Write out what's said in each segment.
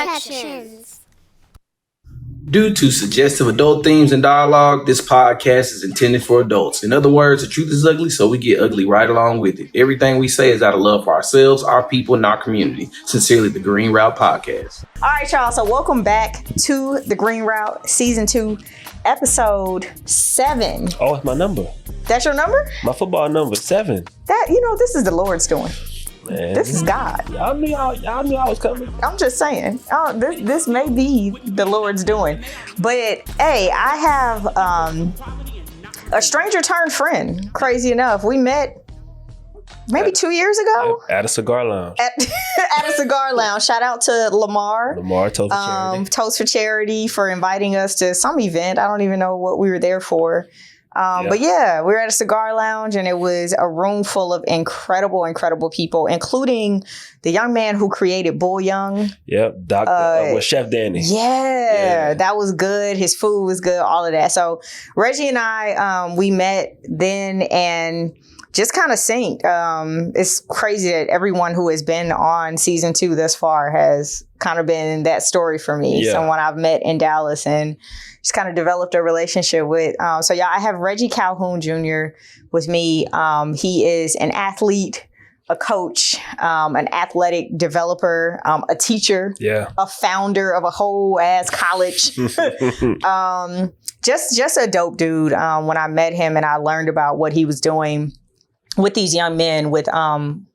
Protections. Due to suggestive adult themes and dialogue, this podcast is intended for adults. In other words, the truth is ugly, so we get ugly right along with it. Everything we say is out of love for ourselves, our people, and our community. Sincerely, the Green Route Podcast. All right, y'all. So welcome back to the Green Route Season 2, Episode 7. Oh, it's my number. That's your number? My football number, 7. This is the Lord's doing. Man, this is God. Y'all knew I was coming. I'm just saying. This may be the Lord's doing. But, hey, I have a stranger turned friend. Crazy enough. We met maybe 2 years ago. At a cigar lounge. At a cigar lounge. Shout out to Lamar. Toast for Charity. Toast for Charity for inviting us to some event. I don't even know what we were there for. But yeah, we were at a cigar lounge and it was a room full of incredible people, including the young man who created Bull Young. Yep, with Chef Danny. Yeah, that was good. His food was good, all of that. So Reggie and I, we met then and just kind of synced. It's crazy that everyone who has been on season 2 thus far has kind of been that story for me. Someone I've met in Dallas and just kind of developed a relationship with. So I have Reggie Calhoun Jr. with me. He is an athlete, a coach, an athletic developer, a teacher, a founder of a whole ass college. Just a dope dude. When I met him and I learned about what he was doing with these young men, with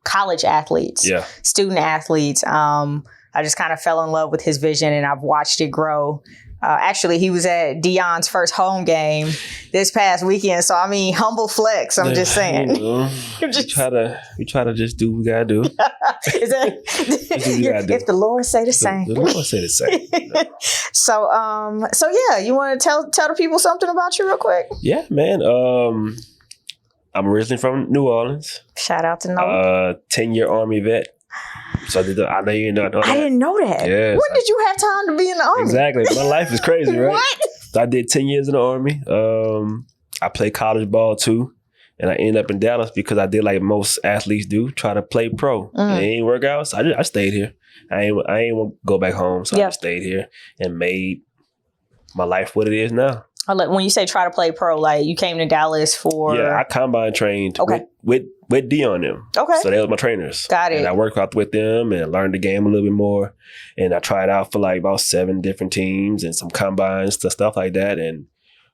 college athletes, student athletes, I just kind of fell in love with his vision and I've watched it grow. Actually, he was at Deion's first home game this past weekend. So, I mean, humble flex, I'm just saying. We try to just do what we got to do. Is that, if the Lord say the same. The Lord say the same. So yeah, you want to tell the people something about you real quick? Yeah, man. I'm originally from New Orleans. Shout out to Noah. 10-year Army vet. So I know you know. I didn't know that. Yeah, when did you have time to be in the Army? Exactly. My life is crazy, right? What? So I did 10 years in the Army. I played college ball too. And I ended up in Dallas because I did like most athletes do, try to play pro. It ain't work out. So I stayed here. I ain't want to go back home. So I just stayed here and made my life what it is now. When you say try to play pro, like you came to Dallas for... Yeah, I combine trained with Deion them. Okay. So they were my trainers. Got it. And I worked out with them and learned the game a little bit more. And I tried out for like about 7 different teams and some combines, stuff like that. And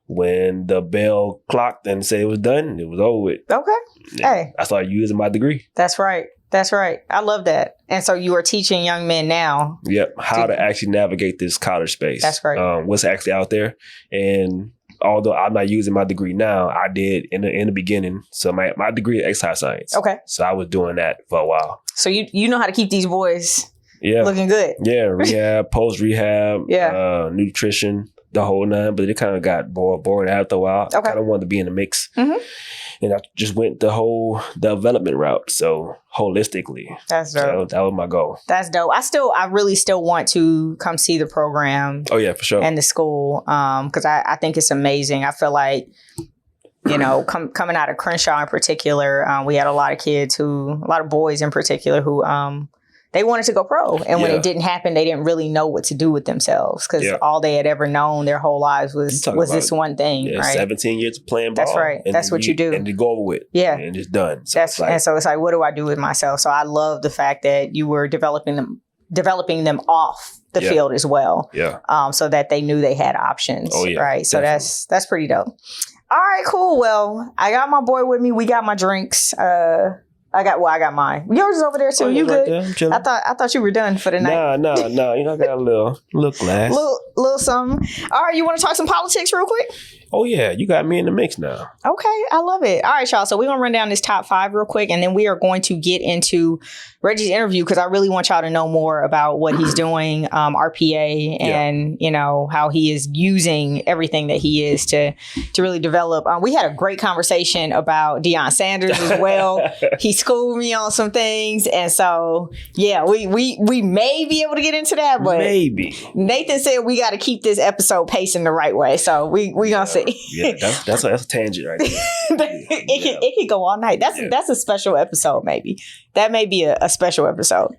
when the bell clocked and said it was done, it was over with. Okay. Hey. I started using my degree. That's right. I love that. And so you are teaching young men now. Yep. How to actually navigate this college space. That's right. What's actually out there. And although I'm not using my degree now, I did in the beginning. So my degree is exercise science. Okay. So I was doing that for a while. So you know how to keep these boys looking good. Yeah. Rehab, post-rehab, nutrition, the whole 9. But it kind of got boring after a while. Okay. I kind of wanted to be in the mix. Mm-hmm. And I just went the whole development route. So holistically. That's dope. So that was my goal. That's dope. I really still want to come see the program. Oh, yeah, for sure. And the school. Because I think it's amazing. I feel like, coming out of Crenshaw in particular, we had a lot of boys in particular who they wanted to go pro. And when it didn't happen, they didn't really know what to do with themselves because all they had ever known their whole lives was this one thing, right? 17 years of playing ball. That's right. That's what you do. And to go over with. Yeah. And it's done. So and so it's like, what do I do with myself? So I love the fact that you were developing them off the field as well. Yeah. So that they knew they had options. Oh, yeah. Right. So definitely. that's pretty dope. All right, cool. Well, I got my boy with me. We got my drinks. I got mine. Yours is over there too. You good? Right, I thought you were done for the night. No. I got a little glass. Little something. All right, you want to talk some politics real quick? Oh, yeah. You got me in the mix now. Okay. I love it. All right, y'all. So we're going to run down this top 5 real quick, and then we are going to get into Reggie's interview because I really want y'all to know more about what he's doing, RPA, and, how he is using everything that he is to really develop. We had a great conversation about Deion Sanders as well. He schooled me on some things. And so, yeah, we may be able to get into that, but maybe. Nathan said we got to keep this episode pacing the right way. So we going to see. Yeah, that's a tangent right there. It could go all night. That's a special episode, maybe. That may be a special episode.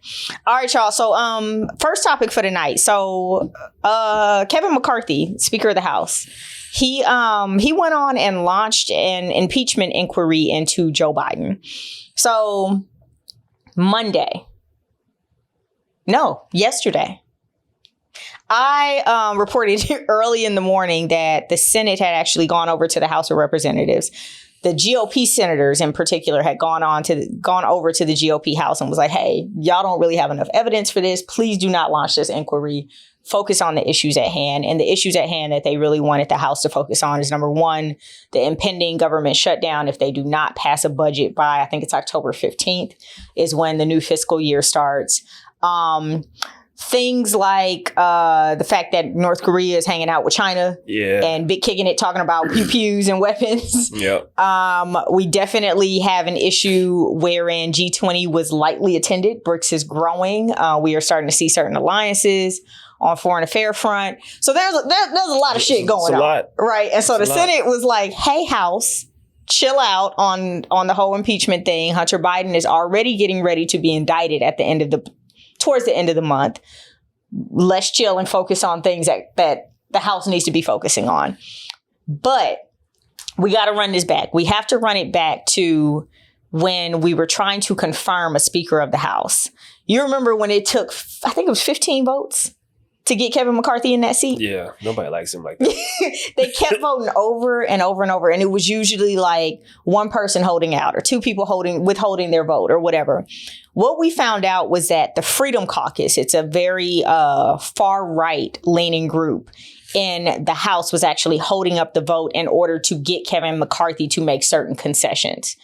All right, y'all. So first topic for the night. So Kevin McCarthy, Speaker of the House, he went on and launched an impeachment inquiry into Joe Biden. So yesterday, I reported early in the morning that the Senate had actually gone over to the House of Representatives. The GOP senators in particular had gone over to the GOP House and was like, hey, y'all don't really have enough evidence for this. Please do not launch this inquiry. Focus on the issues at hand. And the issues at hand that they really wanted the House to focus on is, number one, the impending government shutdown. If they do not pass a budget by, I think it's October 15th, is when the new fiscal year starts. Things like the fact that North Korea is hanging out with China and big kicking it, talking about pew-pews and weapons. Yep. We definitely have an issue wherein G20 was lightly attended. BRICS is growing. We are starting to see certain alliances on foreign affair front. So there's a lot of shit going on. Right. And so the Senate was like, hey, House, chill out on the whole impeachment thing. Hunter Biden is already getting ready to be indicted towards the end of the month. Let's chill and focus on things that the House needs to be focusing on. But we got to run this back. We have to run it back to when we were trying to confirm a Speaker of the House. You remember when it took, I think it was 15 votes to get Kevin McCarthy in that seat? Yeah, nobody likes him like that. They kept voting over and over and over. And it was usually like one person holding out or two people withholding their vote or whatever. What we found out was that the Freedom Caucus, it's a very far right leaning group in the House, was actually holding up the vote in order to get Kevin McCarthy to make certain concessions.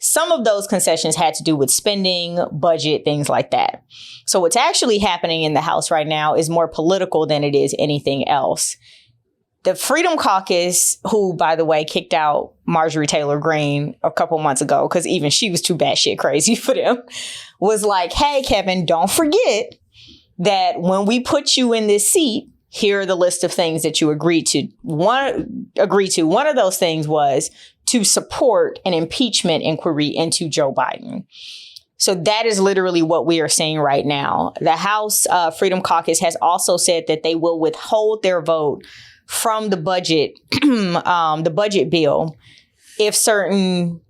Some of those concessions had to do with spending, budget, things like that. So what's actually happening in the House right now is more political than it is anything else. The Freedom Caucus, who, by the way, kicked out Marjorie Taylor Greene a couple months ago, because even she was too batshit crazy for them, was like, hey, Kevin, don't forget that when we put you in this seat, here are the list of things that you agreed to. One of those things was to support an impeachment inquiry into Joe Biden. So that is literally what we are seeing right now. The House Freedom Caucus has also said that they will withhold their vote from the budget, the budget bill, if certain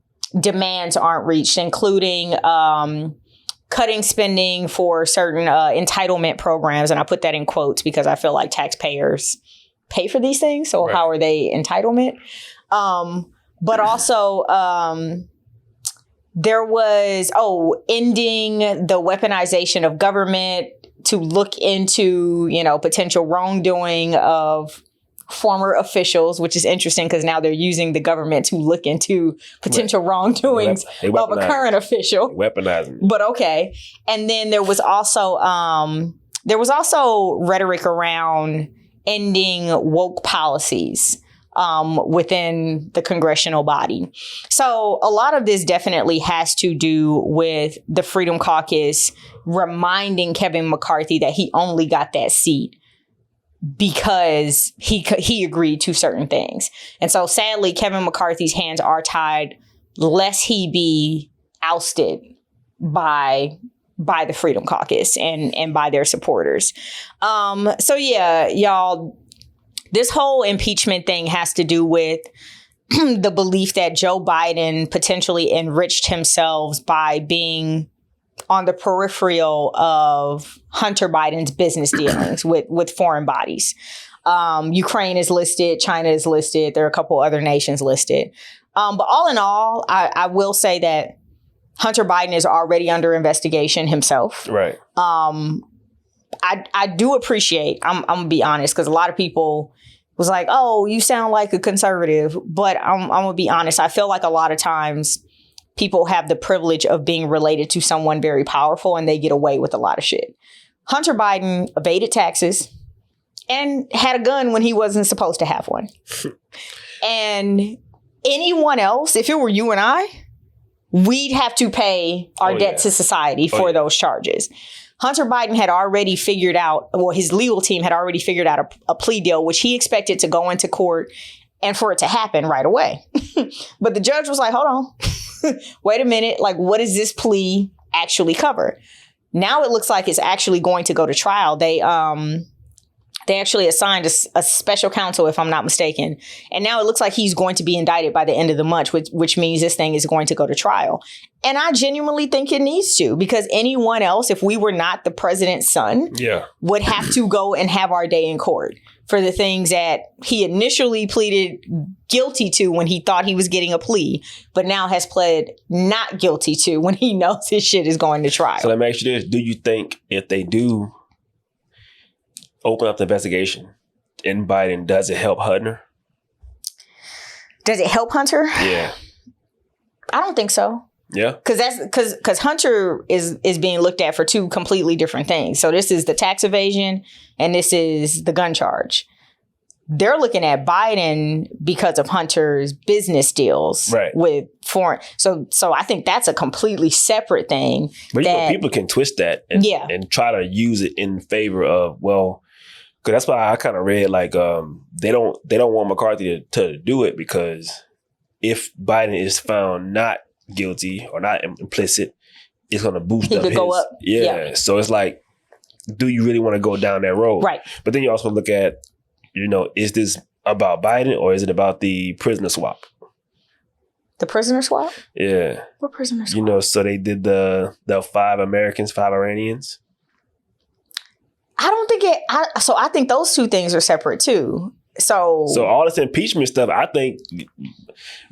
demands aren't reached, including cutting spending for certain entitlement programs. And I put that in quotes because I feel like taxpayers pay for these things. So How are they entitlement? But also, there was, ending the weaponization of government to look into, potential wrongdoing of former officials, which is interesting because now they're using the government to look into potential wrongdoings of a current official. Weaponizing. But okay. And then there was also rhetoric around ending woke policies within the congressional body. So a lot of this definitely has to do with the Freedom Caucus reminding Kevin McCarthy that he only got that seat because he agreed to certain things. And so sadly, Kevin McCarthy's hands are tied lest he be ousted by the Freedom Caucus and by their supporters. So yeah, y'all, this whole impeachment thing has to do with the belief that Joe Biden potentially enriched himself by being on the peripheral of Hunter Biden's business dealings with foreign bodies. Ukraine is listed, China is listed, there are a couple other nations listed. But all in all, I will say that Hunter Biden is already under investigation himself. Right. I do appreciate, I'm gonna be honest, because a lot of people was like, oh, you sound like a conservative. But I'm gonna be honest, I feel like a lot of times people have the privilege of being related to someone very powerful and they get away with a lot of shit. Hunter Biden evaded taxes and had a gun when he wasn't supposed to have one. And anyone else, if it were you and I, we'd have to pay our debt to society for those charges. Hunter Biden had already figured out, well, his legal team had already figured out a plea deal, which he expected to go into court and for it to happen right away. But the judge was like, hold on, wait a minute. Like, what does this plea actually cover? Now it looks like it's actually going to go to trial. They actually assigned a special counsel, if I'm not mistaken. And now it looks like he's going to be indicted by the end of the month, which means this thing is going to go to trial. And I genuinely think it needs to, because anyone else, if we were not the president's son, would have to go and have our day in court for the things that he initially pleaded guilty to when he thought he was getting a plea, but now has pled not guilty to when he knows his shit is going to trial. So let me ask you this. Do you think if they do open up the investigation in Biden, does it help Hunter? Does it help Hunter? Yeah. I don't think so. Yeah. Because Hunter is being looked at for two completely different things. So this is the tax evasion and this is the gun charge. They're looking at Biden because of Hunter's business deals with foreign. So I think that's a completely separate thing. But people can twist that and try to use it in favor of, well, because that's why I kind of read like they don't want McCarthy to do it, because if Biden is found not guilty or not implicit, it's going to boost up his. Go up. Yeah. So it's like, do you really want to go down that road? Right. But then you also look at, is this about Biden or is it about the prisoner swap? The prisoner swap? Yeah. What prisoner swap? So they did the 5 Americans, 5 Iranians. I don't think so I think those two things are separate too. So all this impeachment stuff, I think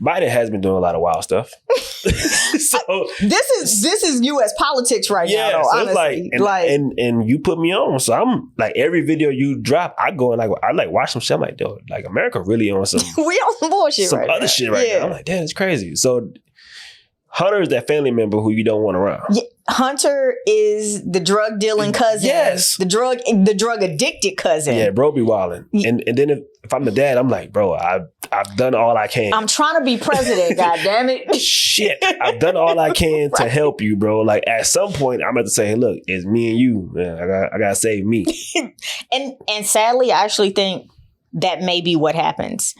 Biden has been doing a lot of wild stuff. So this is U.S. politics right now, though, so honestly. And you put me on, so I'm like, every video you drop, I go and I watch some shit. I'm like, dude, like America really on some we on some bullshit, some other shit right now. I'm like, damn, it's crazy. So Hunter is that family member who you don't want around. Yeah, Hunter is the drug dealing cousin. Yes, the drug addicted cousin. Yeah, bro, be wilding. And then if I'm the dad, I'm like, bro, I've done all I can. I'm trying to be president. God damn it! Shit, I've done all I can to help you, bro. Like at some point, I'm going to say, hey, look, it's me and you. Man, I gotta save me. and sadly, I actually think that may be what happens.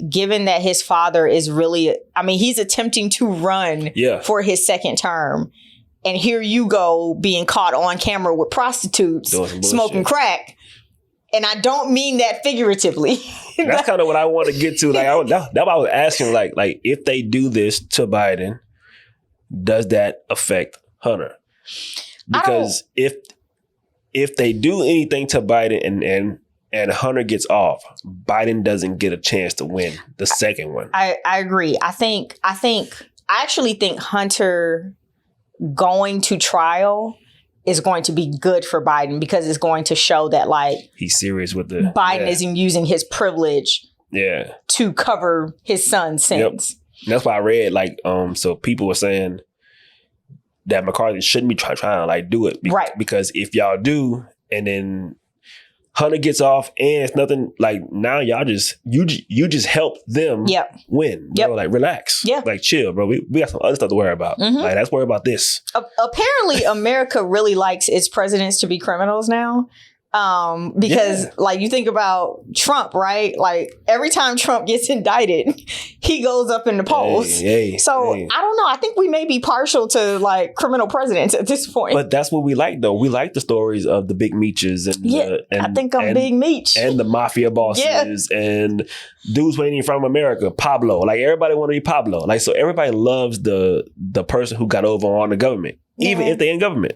Given that his father is really, he's attempting to run for his second term. And here you go being caught on camera with prostitutes smoking crack. And I don't mean that figuratively. That's kind of what I want to get to. Like, that's what I was asking, like if they do this to Biden, does that affect Hunter? Because if they do anything to Biden and Hunter gets off, Biden doesn't get a chance to win the second one. I agree. I actually think Hunter going to trial is going to be good for Biden, because it's going to show that like he's serious with the Biden isn't using his privilege to cover his son's sins. Yep. That's why I read so people were saying that McCarthy shouldn't be trying to like do it because if y'all do and then Hunter gets off and it's nothing, like now y'all just you just help them win. Bro. Like relax. Like chill, bro. We got some other stuff to worry about. Like let's worry about this. Apparently America really likes its presidents to be criminals now. Because like you think about Trump, right? Like every time Trump gets indicted, he goes up in the polls. I don't know. I think we may be partial to like criminal presidents at this point. But that's what we like, though. We like the stories of the big meechers and I think I'm Big Meech and the mafia bosses and dudes who ain't even from America. Pablo, like everybody want to be Pablo. Like so, everybody loves the person who got over on the government, even if they in government.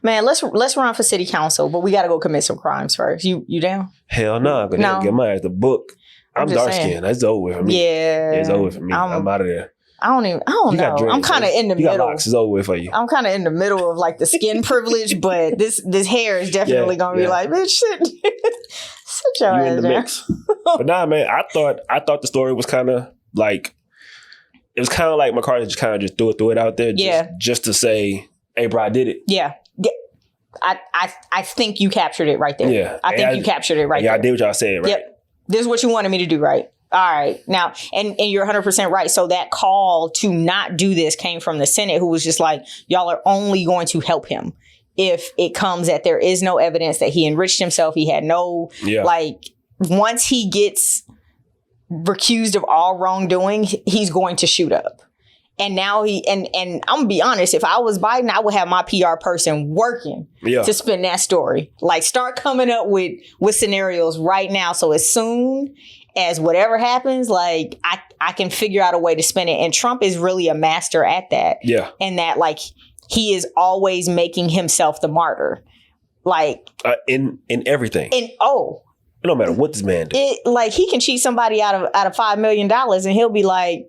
Man, let's run for city council, but we got to go commit some crimes first. You down? Hell no, I'm gonna get my ass the book. I'm dark skinned. That's over for me. Yeah, it's over for me. I'm out of there. I don't know. Dreams, I'm kind of in the middle. Got locks. It's over with for you. I'm kind of in the middle of like the skin privilege, but this hair is definitely gonna be like, bitch, sit your ass in the down. mix. But nah, man, I thought the story was kind of like, it was kind of like McCarthy just kind of just threw it out there, just to say, hey, bro, I did it. Yeah. I think you captured it right there. Yeah. I think you captured it right there. Yeah, I did what y'all said, right? Yep. This is what you wanted me to do, right? All right. Now, and you're 100% right. So that call to not do this came from the Senate, who was just like, y'all are only going to help him if it comes that there is no evidence that he enriched himself. He had no, like, once he gets recused of all wrongdoing, he's going to shoot up. And now and I'm gonna be honest, if I was Biden, I would have my PR person working to spin that story. Like, start coming up with scenarios right now. So as soon as whatever happens, like, I can figure out a way to spin it. And Trump is really a master at that. Yeah. And that, like, he is always making himself the martyr. Like, in everything. It don't matter what this man do. Like, he can cheat somebody out of $5 million and he'll be like,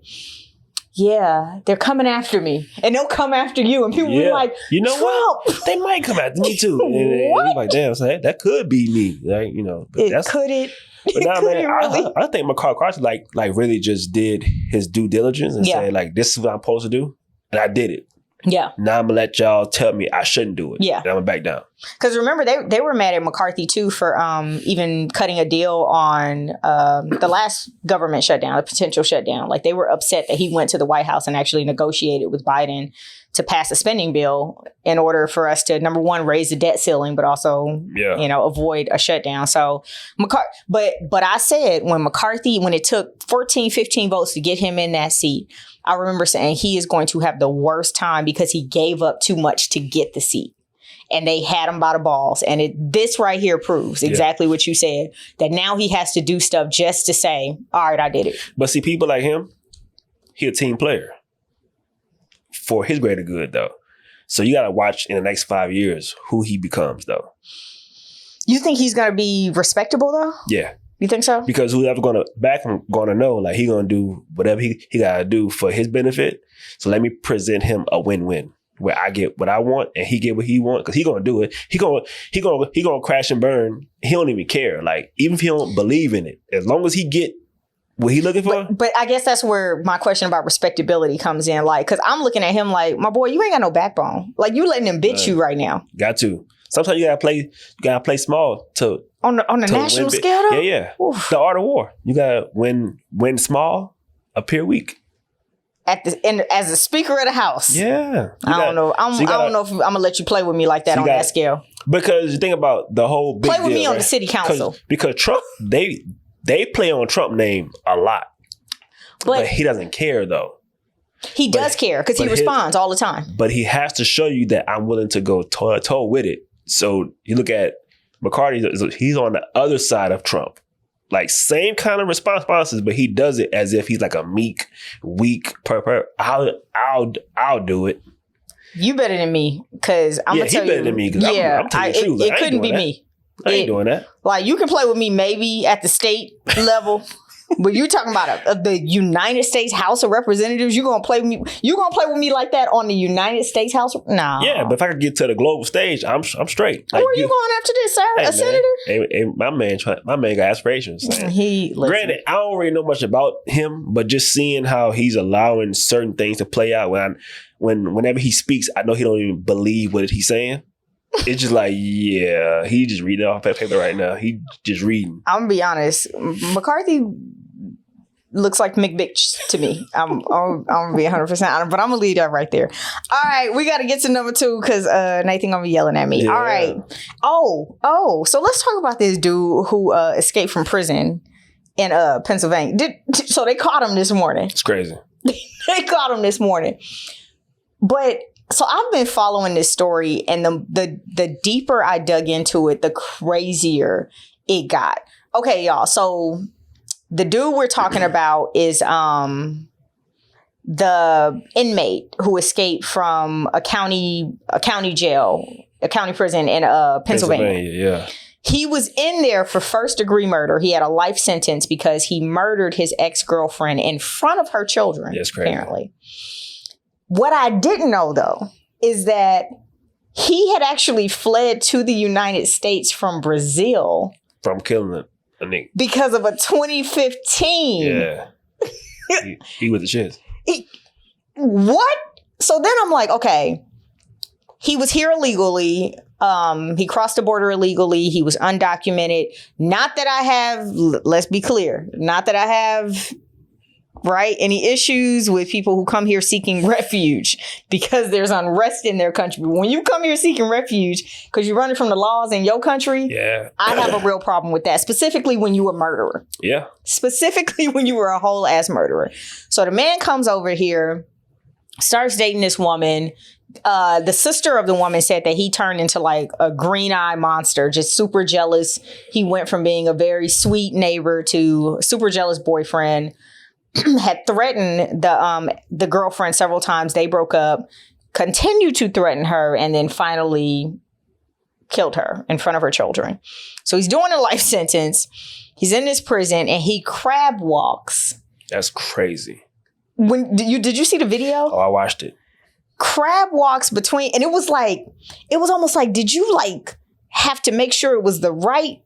yeah, they're coming after me, and they'll come after you, and people be like, you know Trump. What? They might come after me too. And like, damn, so that could be me, like, you know. But But now, man, really? I think McCarthy like really just did his due diligence and said, like, this is what I'm supposed to do, and I did it. Yeah. Now I'm gonna let y'all tell me I shouldn't do it. Yeah. And I'm gonna back down. Because remember, they were mad at McCarthy too for even cutting a deal on the last government shutdown, a potential shutdown. Like, they were upset that he went to the White House and actually negotiated with Biden to pass a spending bill in order for us to, number one, raise the debt ceiling, but also, avoid a shutdown. So but I said when it took 14, 15 votes to get him in that seat, I remember saying he is going to have the worst time because he gave up too much to get the seat. And they had him by the balls. And this right here proves exactly what you said, that now he has to do stuff just to say, all right, I did it. But see, people like him, he a team player for his greater good, though. So you got to watch in the next 5 years who he becomes, though. You think he's going to be respectable, though? Yeah. You think so? Because whoever going to back him going to know, like, he going to do whatever he got to do for his benefit. So let me present him a win-win where I get what I want and he get what he want, because he going to do it. He going to crash and burn. He don't even care. Like, even if he don't believe in it, as long as he get what he looking for. But I guess that's where my question about respectability comes in. Like, because I'm looking at him like, my boy, you ain't got no backbone. Like, you letting him bitch you right now. Got to. Sometimes you gotta play small to on the national scale though. Yeah. Oof. The art of war. You gotta win small, appear weak. As a Speaker of the House. Yeah. I don't know. I don't know if I'm gonna let you play with me like that on that scale. Because you think about the whole big play with deal, me on the city council. Because Trump, they play on Trump name a lot. But he doesn't care though. He does care because he responds all the time. But he has to show you that I'm willing to go toe with it. So you look at McCarthy, he's on the other side of Trump. Like, same kind of responses, but he does it as if he's like a meek, weak I'll do it. You better than me, because I'm gonna tell you. Yeah, he better than me, because I'm telling you the truth. It couldn't be me. I ain't doing that. Like, you can play with me maybe at the state level. But you're talking about the United States House of Representatives. You're gonna play with me. You gonna play with me like that on the United States House? Nah. Yeah, but if I could get to the global stage, I'm straight. Like, where are you going after this, sir? Hey, a senator? Hey, my man got aspirations. Granted, I don't really know much about him, but just seeing how he's allowing certain things to play out whenever he speaks, I know he don't even believe what he's saying. It's just like, yeah, he just reading off that paper right now. He just reading. I'm gonna be honest. McCarthy looks like McBitch to me. I'm gonna be 100% honest, but I'm gonna leave that right there. All right, we got to get to number 2 because Nathan gonna be yelling at me. Yeah. All right. Oh. So let's talk about this dude who escaped from prison in Pennsylvania. So they caught him this morning. It's crazy. They caught him this morning, but. So I've been following this story, and the deeper I dug into it, the crazier it got. Okay, y'all. So the dude we're talking about is the inmate who escaped from a county jail, a county prison in Pennsylvania. Yeah. He was in there for first-degree murder. He had a life sentence because he murdered his ex-girlfriend in front of her children. That's crazy. Apparently. What I didn't know, though, is that he had actually fled to the United States from Brazil. From killing a nigga. Because of a 2015. Yeah. he was the shit. What? So then I'm like, okay, he was here illegally. He crossed the border illegally. He was undocumented. Not that I have, let's be clear, not that I have right? Any issues with people who come here seeking refuge because there's unrest in their country. When you come here seeking refuge because you're running from the laws in your country, I have a real problem with that, specifically when you were a murderer. Yeah. Specifically when you were a whole ass murderer. So the man comes over here, starts dating this woman. The sister of the woman said that he turned into like a green eye monster, just super jealous. He went from being a very sweet neighbor to super jealous boyfriend. Had threatened the girlfriend several times. They broke up, continued to threaten her, and then finally killed her in front of her children. So he's doing a life sentence. He's in this prison and he crab walks. That's crazy. Did you see the video? Oh, I watched it. Crab walks between, and it was almost like, did you like have to make sure it was the right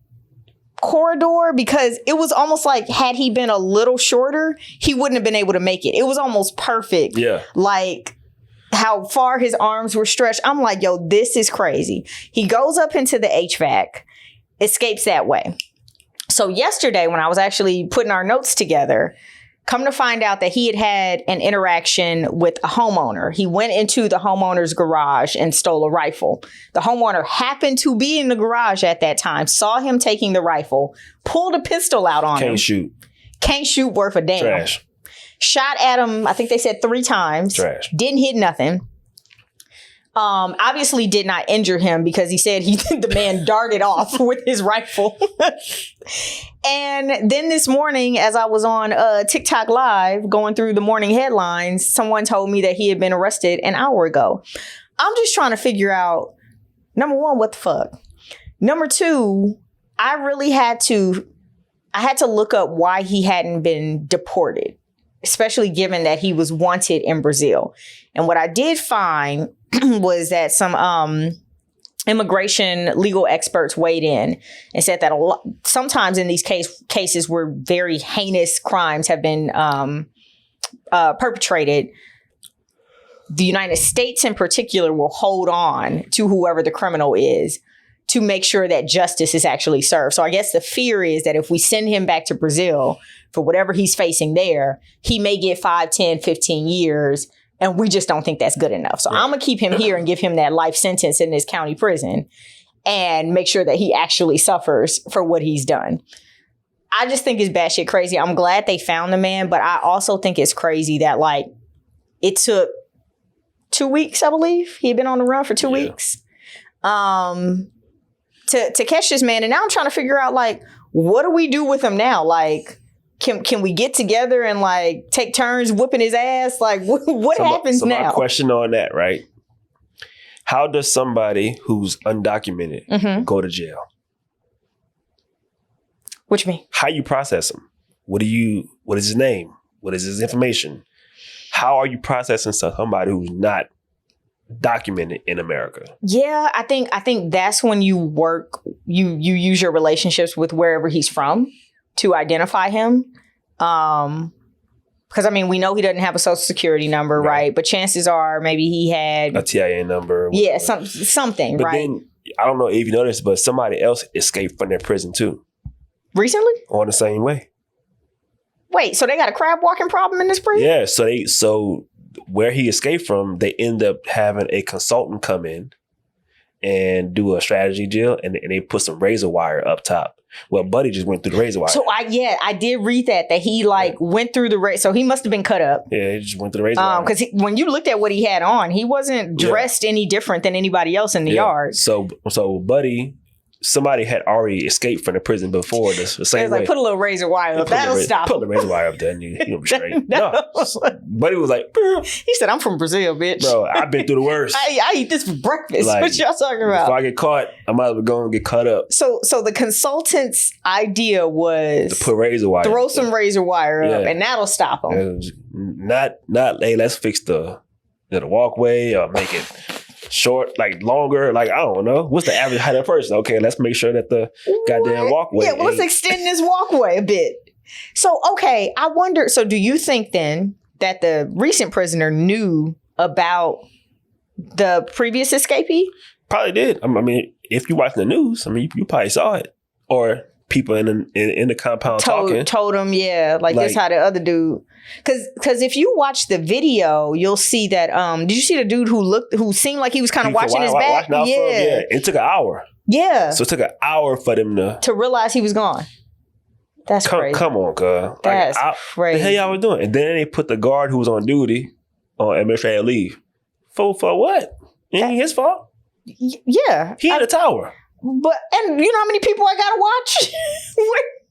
corridor? Because it was almost like had he been a little shorter, he wouldn't have been able to make it. It was almost perfect. Yeah. Like how far his arms were stretched. I'm like, yo, this is crazy. He goes up into the HVAC, escapes that way. So yesterday when I was actually putting our notes together, come to find out that he had an interaction with a homeowner. He went into the homeowner's garage and stole a rifle. The homeowner happened to be in the garage at that time, saw him taking the rifle, pulled a pistol out on him. Can't shoot worth a damn. Trash. Shot at him, I think they said 3 times. Trash. Didn't hit nothing. Obviously did not injure him because he said the man darted off with his rifle. And then this morning, as I was on TikTok Live going through the morning headlines, someone told me that he had been arrested an hour ago. I'm just trying to figure out, number one, what the fuck? Number two, I had to look up why he hadn't been deported, especially given that he was wanted in Brazil. And what I did find was that some immigration legal experts weighed in and said that sometimes in these cases where very heinous crimes have been perpetrated, the United States in particular will hold on to whoever the criminal is to make sure that justice is actually served. So I guess the fear is that if we send him back to Brazil for whatever he's facing there, he may get 5, 10, 15 years. And we just don't think that's good enough. So I'm going to keep him here and give him that life sentence in this county prison and make sure that he actually suffers for what he's done. I just think it's batshit crazy. I'm glad they found the man, but I also think it's crazy that like it took 2 weeks, I believe. He had been on the run for 2 weeks to catch this man. And now I'm trying to figure out like, what do we do with him now? Like, Can we get together and like take turns whipping his ass? Like what happens now? My question on that, right? How does somebody who's undocumented go to jail? What you mean? How you process him? What is his name? What is his information? How are you processing somebody who's not documented in America? Yeah, I think that's when you use your relationships with wherever he's from to identify him. Because I mean, we know he doesn't have a social security number, right? But chances are maybe he had a TIN number. Yeah, something, but right? Then, I don't know if you noticed, but somebody else escaped from their prison too. Recently? On the same way. Wait, so they got a crab walking problem in this prison? Yeah, so where he escaped from, they end up having a consultant come in and do a strategy deal, and they put some razor wire up top. Well, Buddy just went through the razor wire. So I did read that he went through the razor. So he must have been cut up. Yeah, he just went through the razor wire. Because when you looked at what he had on, he wasn't dressed any different than anybody else in the yard. So Buddy, somebody had already escaped from the prison before the same way. Like, put a little razor wire up. That'll stop him. Put the razor wire up there and you'll be straight. No. Buddy was like, he said, I'm from Brazil, bitch. Bro, I've been through the worst. I eat this for breakfast. Like, what y'all talking about? If I get caught, I might as well go and get cut up. So the consultant's idea was to put razor wire. Throw some razor wire up and that'll stop him. Not hey, let's fix the walkway or make it short, like longer, like I don't know. What's the average height of a person? Okay, let's make sure that the goddamn walkway. Yeah, well, let's extend this walkway a bit. So, okay, I wonder, so do you think then that the recent prisoner knew about the previous escapee? Probably did. I mean, if you watch the news, I mean, you probably saw it. Or people in the compound talking. Told him, yeah, like this how the other dude. Because if you watch the video, you'll see that. Did you see the dude who seemed like he was kind of watching his back? Yeah, it took an hour. Yeah, so it took an hour for them to realize he was gone. That's crazy. Come on, cuz. That's crazy. The hell y'all was doing? And then they put the guard who was on duty on administrative leave. For what? Ain't his fault. Yeah, he in the tower. And you know how many people I gotta watch?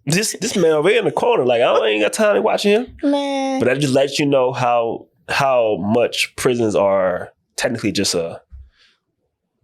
This man over here in the corner, like I ain't got time to watch him. Man, but that just lets you know how much prisons are technically just an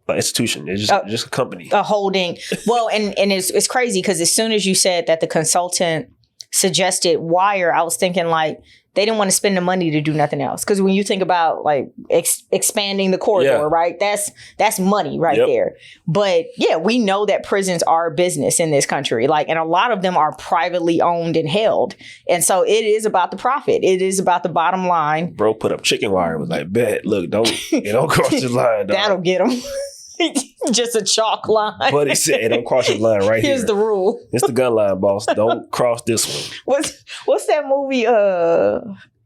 institution. It's just a company, a holding. Well, and it's crazy because as soon as you said that the consultant suggested wire, I was thinking like they didn't want to spend the money to do nothing else. Because when you think about like expanding the corridor, right? That's money right there. But yeah, we know that prisons are business in this country. Like, and a lot of them are privately owned and held. And so it is about the profit. It is about the bottom line. Bro put up chicken wire. Was like, bet, look, don't cross this line. Dog. That'll get them. Just a chalk line. But he said, hey, don't cross this line right here. Here's the rule. It's the gun line, boss. Don't cross this one. What's that movie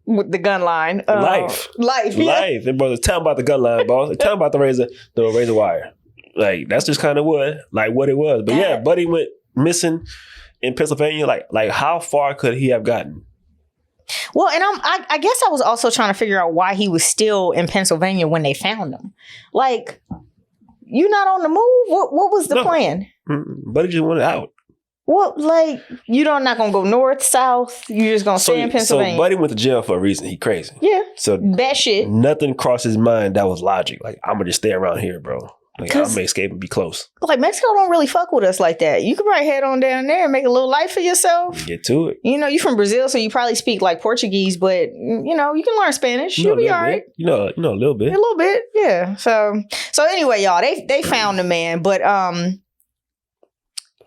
with the gun line? Life. Yeah. Life. And brothers, tell them about the gun line, boss. Tell them about the razor wire. Like, that's just kind of what it was. But yeah, Buddy went missing in Pennsylvania. Like how far could he have gotten? Well, and I guess I was also trying to figure out why he was still in Pennsylvania when they found him. Like, you not on the move? What was the plan? Buddy just wanted out. Well, like, you're not going to go north, south? You're just going to stay in Pennsylvania? So Buddy went to jail for a reason. He crazy. Yeah. So that shit. Nothing crossed his mind that was logic. Like, I'm going to just stay around here, bro. Like, I may escape and be close. Like, Mexico don't really fuck with us like that. You could probably head on down there and make a little life for yourself. Get to it. You know, you're from Brazil, so you probably speak like Portuguese, but you know, you can learn Spanish. You'll be all right. You know, a little bit. A little bit, yeah. So anyway, y'all, they found the man, but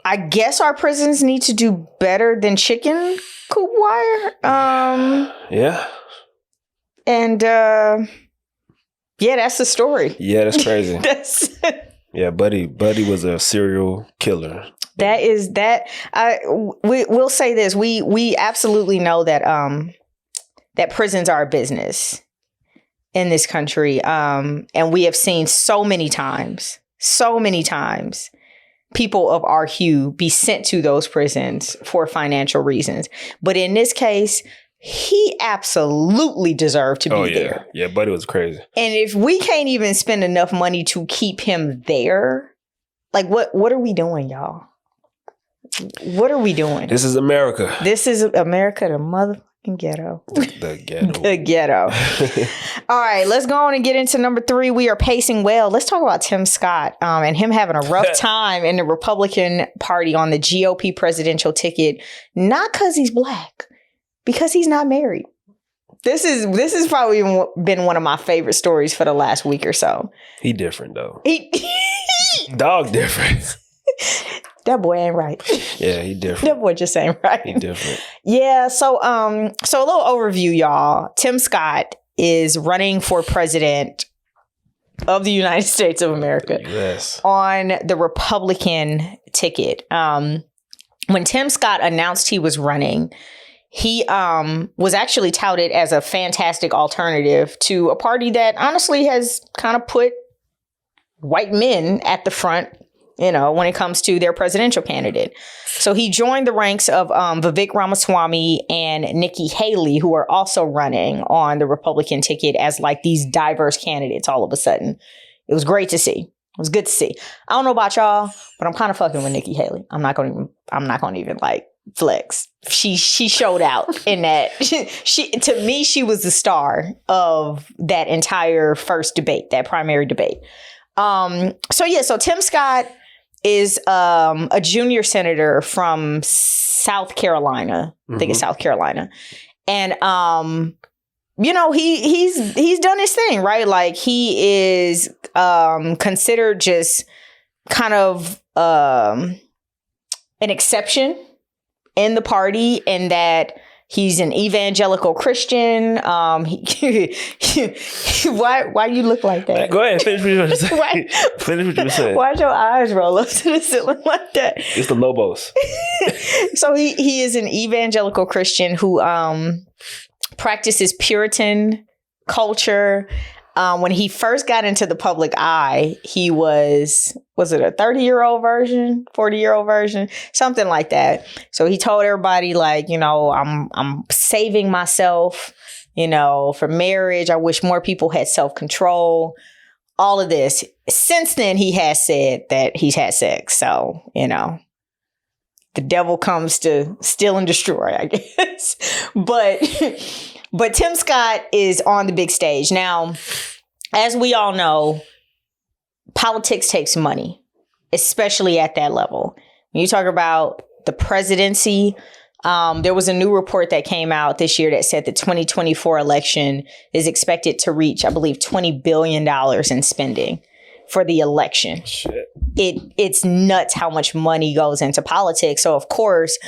I guess our prisons need to do better than chicken coop wire. Yeah. And yeah, that's the story. Yeah, that's crazy. Yeah, Buddy was a serial killer. We'll say this. We absolutely know that that prisons are a business in this country. And we have seen so many times people of our hue be sent to those prisons for financial reasons. But in this case, he absolutely deserved to be there. Yeah, Buddy was crazy. And if we can't even spend enough money to keep him there, like what are we doing, y'all? What are we doing? This is America. This is America, the motherfucking ghetto. The ghetto. The ghetto. All right, let's go on and get into number 3. We are pacing well. Let's talk about Tim Scott and him having a rough time in the Republican Party on the GOP presidential ticket, not because he's black. Because he's not married. This has probably been one of my favorite stories for the last week or so. He different though. Dog different. That boy ain't right. Yeah, he different. That boy just ain't right. He different. Yeah. So a little overview, y'all. Tim Scott is running for president of the United States of America. Yes. On the Republican ticket. When Tim Scott announced he was running, he was actually touted as a fantastic alternative to a party that honestly has kind of put white men at the front, you know, when it comes to their presidential candidate. So he joined the ranks of Vivek Ramaswamy and Nikki Haley, who are also running on the Republican ticket as like these diverse candidates all of a sudden. It was great to see. It was good to see. I don't know about y'all, but I'm kind of fucking with Nikki Haley. I'm not going to even like flex. She showed out in that. To me, she was the star of that entire first debate, that primary debate. So Tim Scott is a junior senator from South Carolina. I think it's South Carolina. And you know, he's done his thing, right? Like he is considered just kind of an exception in the party, in that He's an evangelical Christian. Why you look like that? Go ahead, finish what you were saying. Finish what you were saying. Why'd your eyes roll up to the ceiling like that? It's the Lobos. So he is an evangelical Christian who practices Puritan culture. When he first got into the public eye, he was it a 30-year-old version, 40-year-old version, something like that. So he told everybody, like, you know, I'm saving myself, you know, for marriage. I wish more people had self-control. All of this. Since then, he has said that he's had sex. So, you know, the devil comes to steal and destroy, I guess. But Tim Scott is on the big stage. Now, as we all know, politics takes money, especially at that level. When you talk about the presidency, there was a new report that came out this year that said the 2024 election is expected to reach, I believe, $20 billion in spending for the election. Shit. It's nuts how much money goes into politics. So, of course,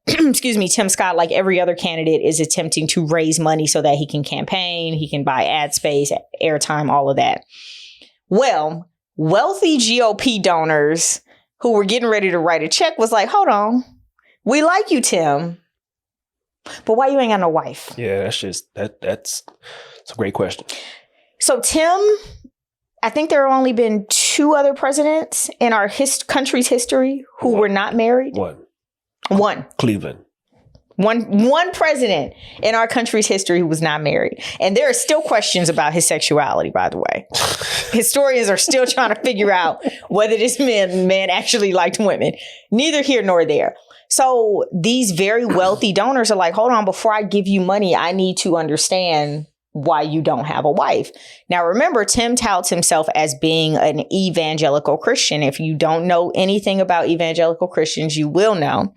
excuse me, Tim Scott, like every other candidate, is attempting to raise money so that he can campaign, he can buy ad space, airtime, all of that. Well, wealthy GOP donors who were getting ready to write a check was like, hold on, we like you, Tim, but why you ain't got no wife? Yeah, that's a great question. So Tim, I think there have only been 2 other presidents in our country's history who were not married. One. Cleveland. One president in our country's history who was not married. And there are still questions about his sexuality, by the way. Historians are still trying to figure out whether this man actually liked women. Neither here nor there. So these very wealthy donors are like, hold on, before I give you money, I need to understand why you don't have a wife. Now, remember, Tim touts himself as being an evangelical Christian. If you don't know anything about evangelical Christians, you will know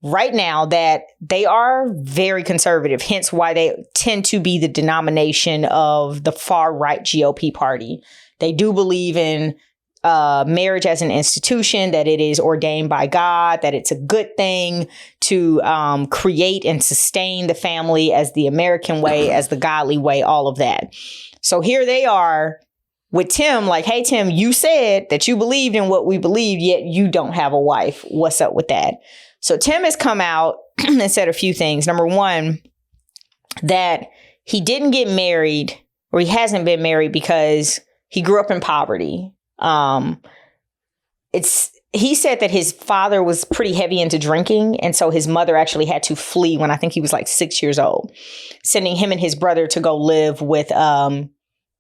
right now that they are very conservative, hence why they tend to be the denomination of the far right GOP party. They do believe in marriage as an institution, that it is ordained by God, that it's a good thing to create and sustain the family as the American way, as the godly way, all of that. So here they are with Tim, like, hey, Tim, you said that you believed in what we believe, yet you don't have a wife. What's up with that? So Tim has come out and said a few things. Number one, that he didn't get married, or he hasn't been married because he grew up in poverty. He said that his father was pretty heavy into drinking. And so his mother actually had to flee when I think he was like 6 years old, sending him and his brother to go live with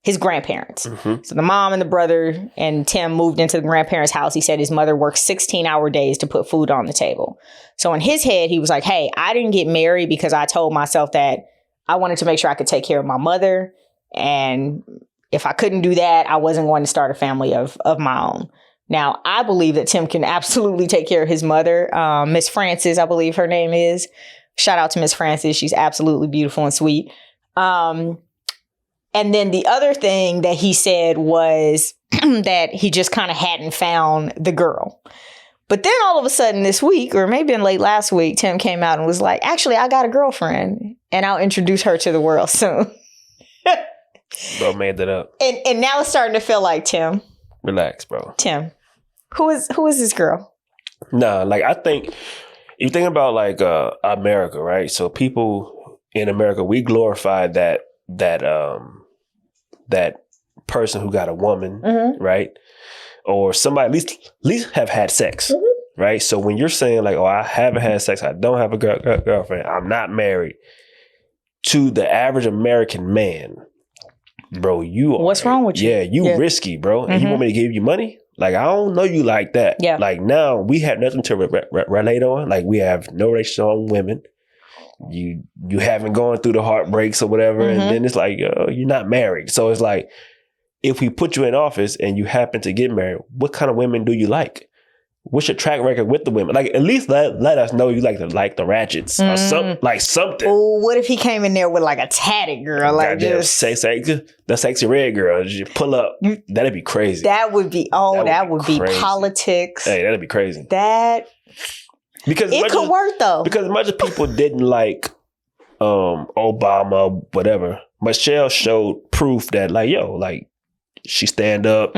his grandparents. Mm-hmm. So the mom and the brother and Tim moved into the grandparents' house. He said his mother worked 16-hour days to put food on the table. So in his head, he was like, hey, I didn't get married because I told myself that I wanted to make sure I could take care of my mother. And if I couldn't do that, I wasn't going to start a family of my own. Now, I believe that Tim can absolutely take care of his mother. Miss Francis, I believe her name is. Shout out to Miss Francis. She's absolutely beautiful and sweet. And then the other thing that he said was that he just kind of hadn't found the girl. But then all of a sudden this week, or maybe in late last week, Tim came out and was like, actually, I got a girlfriend and I'll introduce her to the world soon. Bro made that up. And now it's starting to feel like, Tim. Relax, bro. Tim. Who is this girl? Nah, like I think you think about like America, right? So people in America, we glorify that person who got a woman, mm-hmm. right? Or somebody at least have had sex, mm-hmm. right? So when you're saying like, oh, I haven't had sex, I don't have a girlfriend, I'm not married, to the average American man, bro, you are. What's wrong with you? Yeah, you risky, bro. And mm-hmm. you want me to give you money? Like, I don't know you like that. Yeah. Like, now we have nothing to relate on. Like, we have no relationship on women. You haven't gone through the heartbreaks or whatever. Mm-hmm. And then it's like, you're not married. So it's like, if we put you in office and you happen to get married, what kind of women do you like? What's your track record with the women? Like, at least let us know you like the ratchets or something. Oh, what if he came in there with like a tatted girl? Like just the sexy red girl. Just pull up. That'd be crazy. That would be politics. Hey, that'd be crazy. Because it could work though. Because as much as people didn't like Obama, whatever. Michelle showed proof that like, yo, like she stand up,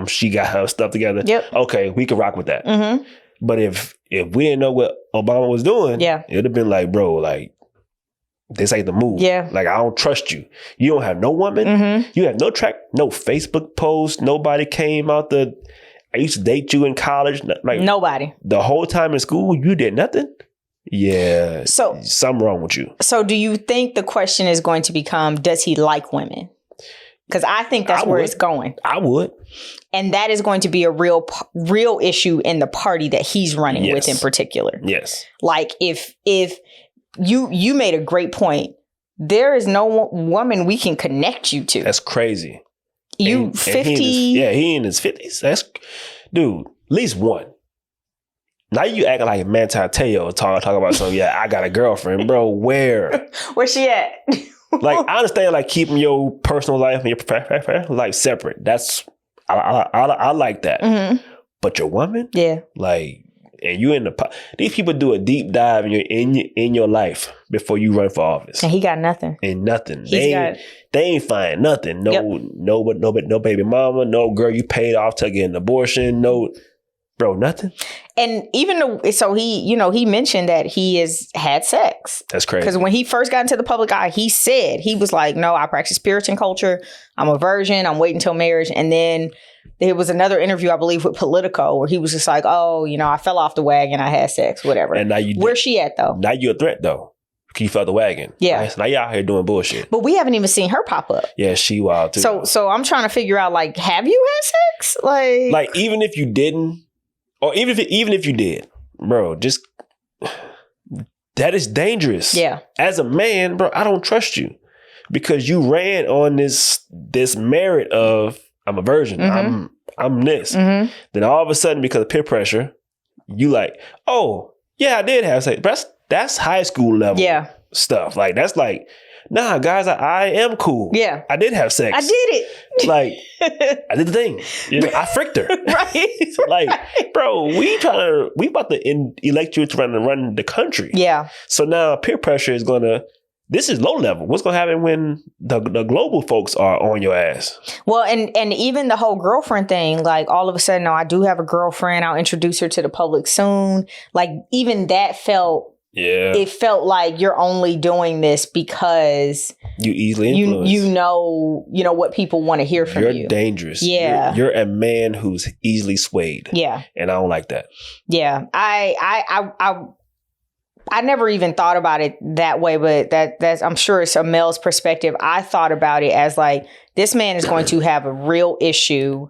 she got her stuff together. Yep. Okay, we can rock with that. But if we didn't know what Obama was doing, it'd have been like, bro, like this ain't the move. Yeah. Like I don't trust you. You don't have no woman. You have no track, no Facebook post. Nobody came out the. I used to date you in college. Like nobody. The whole time in school, you did nothing. Yeah. So something wrong with you. So do you think the question is going to become, does he like women? Because I think that's where it's going. I would. And that is going to be a real issue in the party that he's running with in particular. Yes. Like if you made a great point, there is no woman we can connect you to. That's crazy. You 50. He in his 50s. That's, dude, at least one. Now you acting like Manti Te'o talk about something. Yeah, I got a girlfriend, bro. Where? Where's she at? Like, I understand, like, keeping your personal life and your professional life separate. That's, I like that. But your woman? Yeah. Like, and you in the, these people do a deep dive in your life before you run for office. And he got nothing. And nothing. They ain't find nothing. No baby mama, no girl you paid off to get an abortion, no, bro, nothing. And even so he mentioned that he has had sex. That's crazy. Because when he first got into the public eye, he said, he was like, no, I practice Puritan culture. I'm a virgin. I'm waiting until marriage. And then there was another interview, I believe, with Politico where he was just like, oh, I fell off the wagon. I had sex, whatever. And now where's she at, though? Now you're a threat, though. You fell the wagon. Yeah. Right? So now you're out here doing bullshit. But we haven't even seen her pop up. Yeah, she wild, too. So I'm trying to figure out, like, have you had sex? Like even if you didn't, or even if you did, bro, just, that is dangerous. Yeah. As a man, bro, I don't trust you. Because you ran on this merit of, I'm a virgin. I'm this. Then all of a sudden, because of peer pressure, you like, oh, yeah, I did have sex. But that's high school level stuff. Like, that's like, nah, guys, I am cool. Yeah. I did have sex. I did it. Like, I did the thing. I fricked her. Right. Like, bro, we about to elect you to run the country. Yeah. So now peer pressure is this is low level. What's going to happen when the global folks are on your ass? Well, and even the whole girlfriend thing, like all of a sudden, no, I do have a girlfriend. I'll introduce her to the public soon. Like even that it felt like you're only doing this because you easily influence. You know what people want to hear from you. You're dangerous. Yeah. You're a man who's easily swayed. Yeah. And I don't like that. Yeah. I never even thought about it that way, but that's I'm sure it's a male's perspective. I thought about it as like, this man is going to have a real issue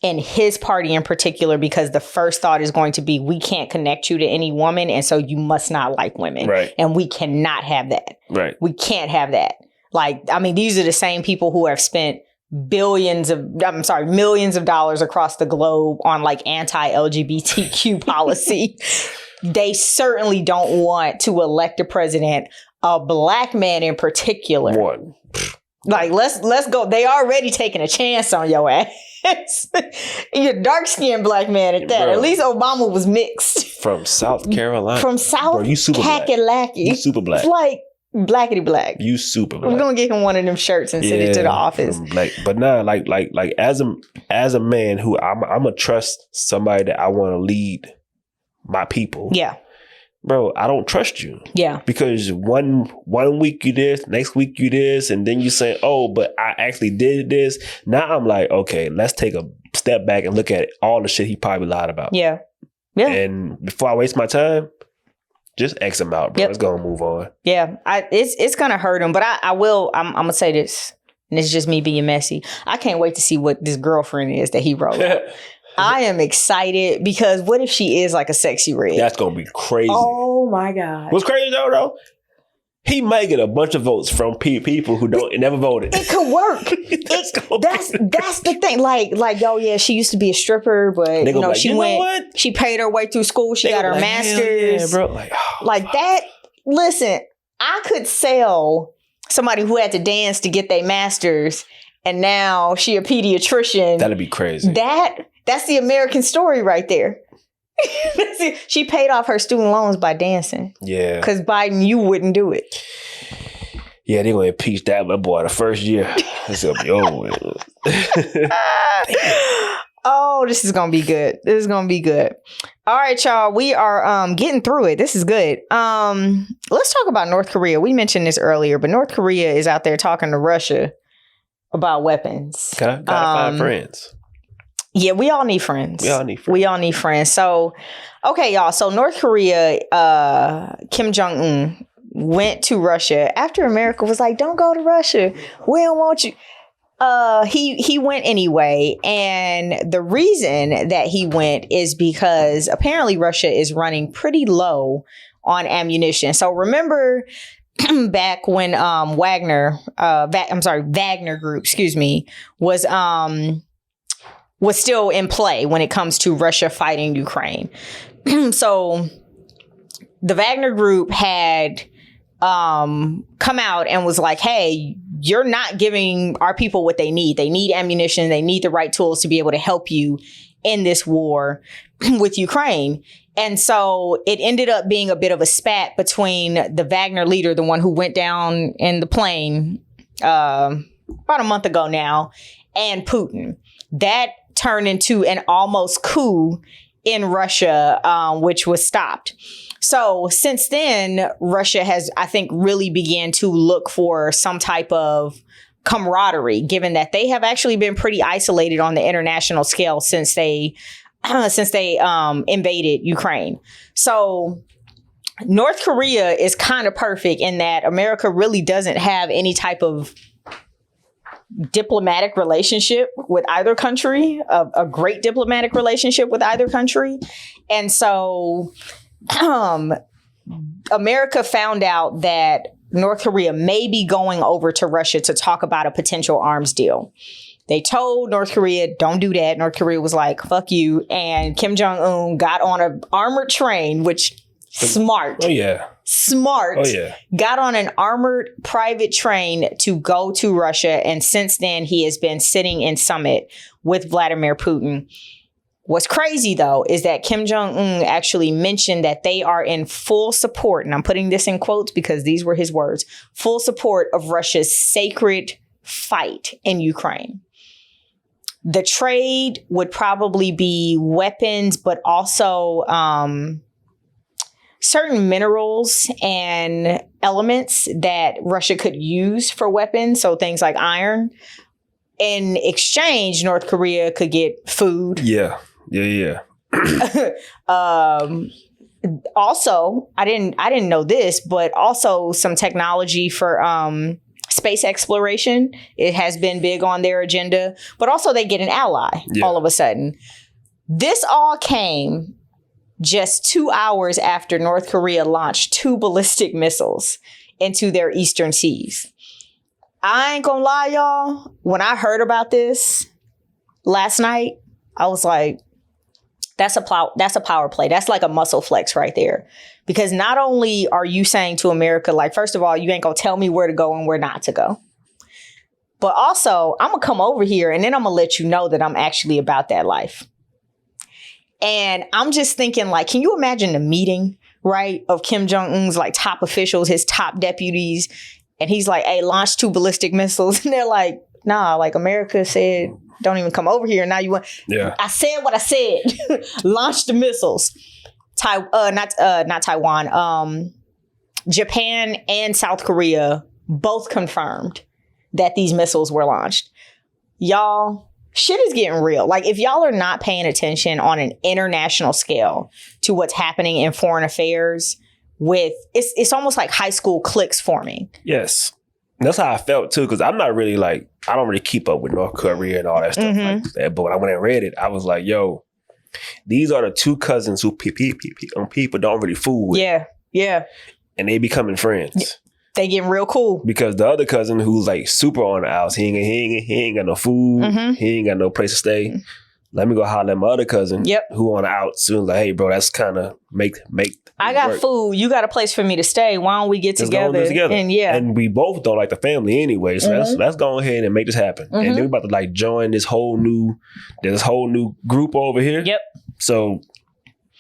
in his party in particular, because the first thought is going to be, we can't connect you to any woman, and so you must not like women. Right. And we cannot have that. Right. We can't have that. Like, I mean, these are the same people who have spent millions of dollars across the globe on like anti-LGBTQ policy. They certainly don't want to elect a president, a black man in particular. One. Like, let's go. They already taking a chance on your ass. You're a dark-skinned black man at that. Bro, at least Obama was mixed. From South Carolina. From South. Bro, you super black. You super black. It's like blackety black. You super black. We're gonna get him one of them shirts and send it to the office. But nah, like as a man who I'm gonna trust somebody that I want to lead my people. Yeah. Bro, I don't trust you. Yeah. Because one week you this, next week you this, and then you say, oh, but I actually did this. Now I'm like, okay, let's take a step back and look at all the shit he probably lied about. Yeah. Yeah. And before I waste my time, just X him out, bro. Let's go and move on. Yeah. It's gonna hurt him, but I'm gonna say this, and it's just me being messy. I can't wait to see what this girlfriend is that he wrote. I am excited, because what if she is like a sexy red? That's going to be crazy. Oh my God. What's crazy though? He might get a bunch of votes from people who never voted. It could work. That's the thing. Like, yo, yeah, she used to be a stripper, but she paid her way through school. She got her master's. Yeah, bro. Like that. Listen, I could sell somebody who had to dance to get their master's, and now she a pediatrician. That'd be crazy. That's the American story right there. She paid off her student loans by dancing. Yeah. Because Biden, you wouldn't do it. Yeah, they're going to impeach that boy the first year. It's going to be over with. Oh, this is going to be good. This is going to be good. All right, y'all. We are getting through it. This is good. Let's talk about North Korea. We mentioned this earlier, but North Korea is out there talking to Russia about weapons. Gotta find friends. Yeah, we all need friends. We all need friends. So, okay, y'all. So North Korea, Kim Jong-un went to Russia after America was like, don't go to Russia. We don't want you. He went anyway. And the reason that he went is because apparently Russia is running pretty low on ammunition. So remember back when Wagner Group, was still in play when it comes to Russia fighting Ukraine. So the Wagner Group had come out and was like, hey, you're not giving our people what they need. They need ammunition. They need the right tools to be able to help you in this war with Ukraine. And so it ended up being a bit of a spat between the Wagner leader, the one who went down in the plane about a month ago now, and Putin. That turned into an almost coup in Russia, which was stopped. So since then, Russia has, I think, really began to look for some type of camaraderie, given that they have actually been pretty isolated on the international scale since they invaded Ukraine. So North Korea is kind of perfect in that America really doesn't have any type of diplomatic relationship with either country, a great diplomatic relationship with either country. And so America found out that North Korea may be going over to Russia to talk about a potential arms deal. They told North Korea, don't do that. North Korea was like, fuck you. And Kim Jong-un got on an armored train, which smart. Oh, yeah. Smart. Oh, yeah. Got on an armored private train to go to Russia. And since then, he has been sitting in summit with Vladimir Putin. What's crazy, though, is that Kim Jong-un actually mentioned that they are in full support, and I'm putting this in quotes because these were his words, full support of Russia's sacred fight in Ukraine. The trade would probably be weapons, but also certain minerals and elements that Russia could use for weapons. So things like iron. In exchange, North Korea could get food. Yeah. Also, I didn't know this, but also some technology for space exploration. It has been big on their agenda, but also they get an ally all of a sudden. This all came just 2 hours after North Korea launched 2 ballistic missiles into their eastern seas. I ain't gonna lie, y'all. When I heard about this last night, I was like, that's a power play. That's like a muscle flex right there. Because not only are you saying to America, like, first of all, you ain't gonna tell me where to go and where not to go. But also, I'm gonna come over here and then I'm gonna let you know that I'm actually about that life. And I'm just thinking, like, can you imagine the meeting, right, of Kim Jong-un's like top officials, his top deputies, and he's like, hey, launch 2 ballistic missiles. And they're like, nah, like America said, don't even come over here. Now you want, I said what I said. Launch the missiles. Not Taiwan. Japan and South Korea both confirmed that these missiles were launched. Y'all, shit is getting real. Like, if y'all are not paying attention on an international scale to what's happening in foreign affairs, it's almost like high school cliques forming. Yes. That's how I felt too, because I'm not really like, I don't really keep up with North Korea and all that stuff like that. But when I read it, I was like, yo, these are the 2 cousins who people don't really fool with. Yeah. And they becoming friends. They getting real cool. Because the other cousin who's like super on the outs, he ain't got no food. He ain't got no place to stay. Let me go holler at my other cousin who on the outs. So like, hey, bro, that's kind of make I got work. Food. You got a place for me to stay. Why don't we get together? And we both don't like the family anyway. So let's go ahead and make this happen. And then we're about to like join this whole new group over here. Yep. So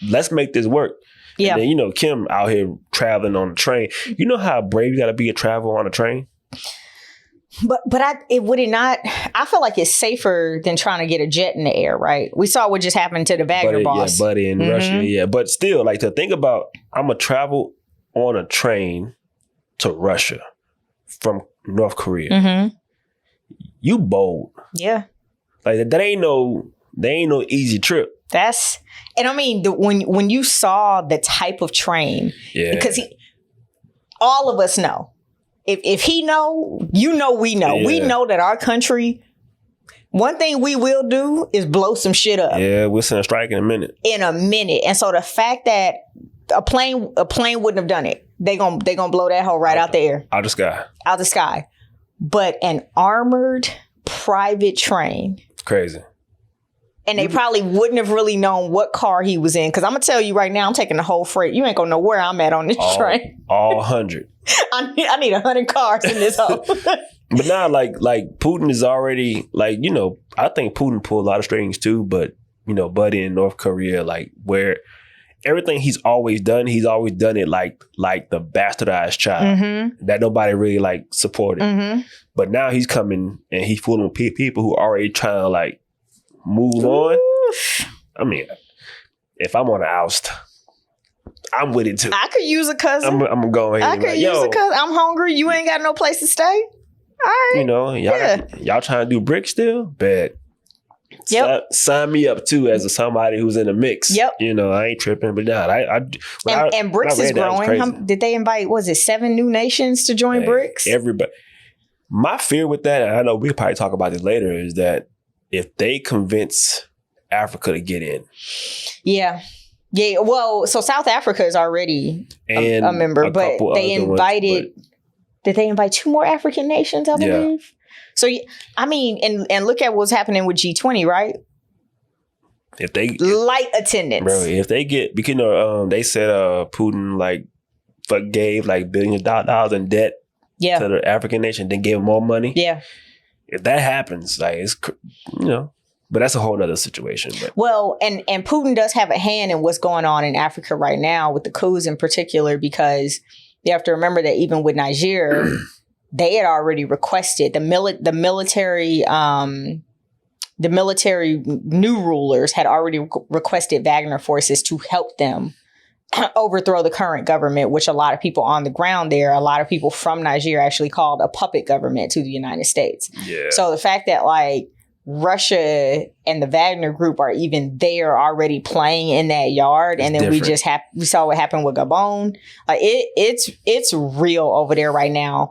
let's make this work. Yeah. And then, you know, Kim out here traveling on the train. You know how brave you got to be to travel on a train? But I feel like it's safer than trying to get a jet in the air, right? We saw what just happened to the Wagner boss. Yeah, Buddy in Russia, yeah. But still, like, to think about, I'm going to travel on a train to Russia from North Korea. Mm-hmm. You bold. Yeah. Like, that ain't no easy trip. And I mean, when you saw the type of train, because all of us know, if he know, you know, we know. Yeah. We know that our country, one thing we will do is blow some shit up. Yeah, we'll send a strike in a minute. And so the fact that a plane wouldn't have done it. They gonna blow that hole right out the air. Out the sky. But an armored private train. Crazy. And they probably wouldn't have really known what car he was in. Because I'm going to tell you right now, I'm taking the whole freight. You ain't going to know where I'm at on this train. All 100. I need 100 cars in this hole. But now, like Putin is already, like, you know, I think Putin pulled a lot of strings too. But, you know, Buddy in North Korea, like, where everything he's always done it like the bastardized child that nobody really, like, supported. Mm-hmm. But now he's coming and he's fooling people who are already trying to, like, move on. I mean, if I'm on an oust, I'm with it too. I could use a cousin. I'm going. I could use a cousin. I'm hungry. You ain't got no place to stay. All right. You know, y'all trying to do brick still? Bet. Yep. Sign me up too as somebody who's in the mix. Yep. You know, I ain't tripping, but nah, and BRICS is growing. Did they invite? Was it 7 new nations to join BRICS? Everybody. My fear with that, and I know we'll probably talk about this later, is that if they convince Africa to get in. Yeah. Well, so South Africa is already a member, but they invited. Did they invite 2 more African nations, I believe? Yeah. So, I mean, and look at what's happening with G20, right? If they light attendance, bro. If they get, because they said Putin gave billions of dollars in debt to the African nation, then gave them more money. Yeah. If that happens, it's, but that's a whole other situation. But. Well, and Putin does have a hand in what's going on in Africa right now with the coups in particular, because you have to remember that even with Niger, they had already requested the military new rulers had already requested Wagner forces to help them overthrow the current government, which a lot of people on the ground there, a lot of people from Niger actually called a puppet government to the United States. Yeah. So the fact that Russia and the Wagner group are even there already playing in that yard, and then different. we saw what happened with Gabon. It's real over there right now.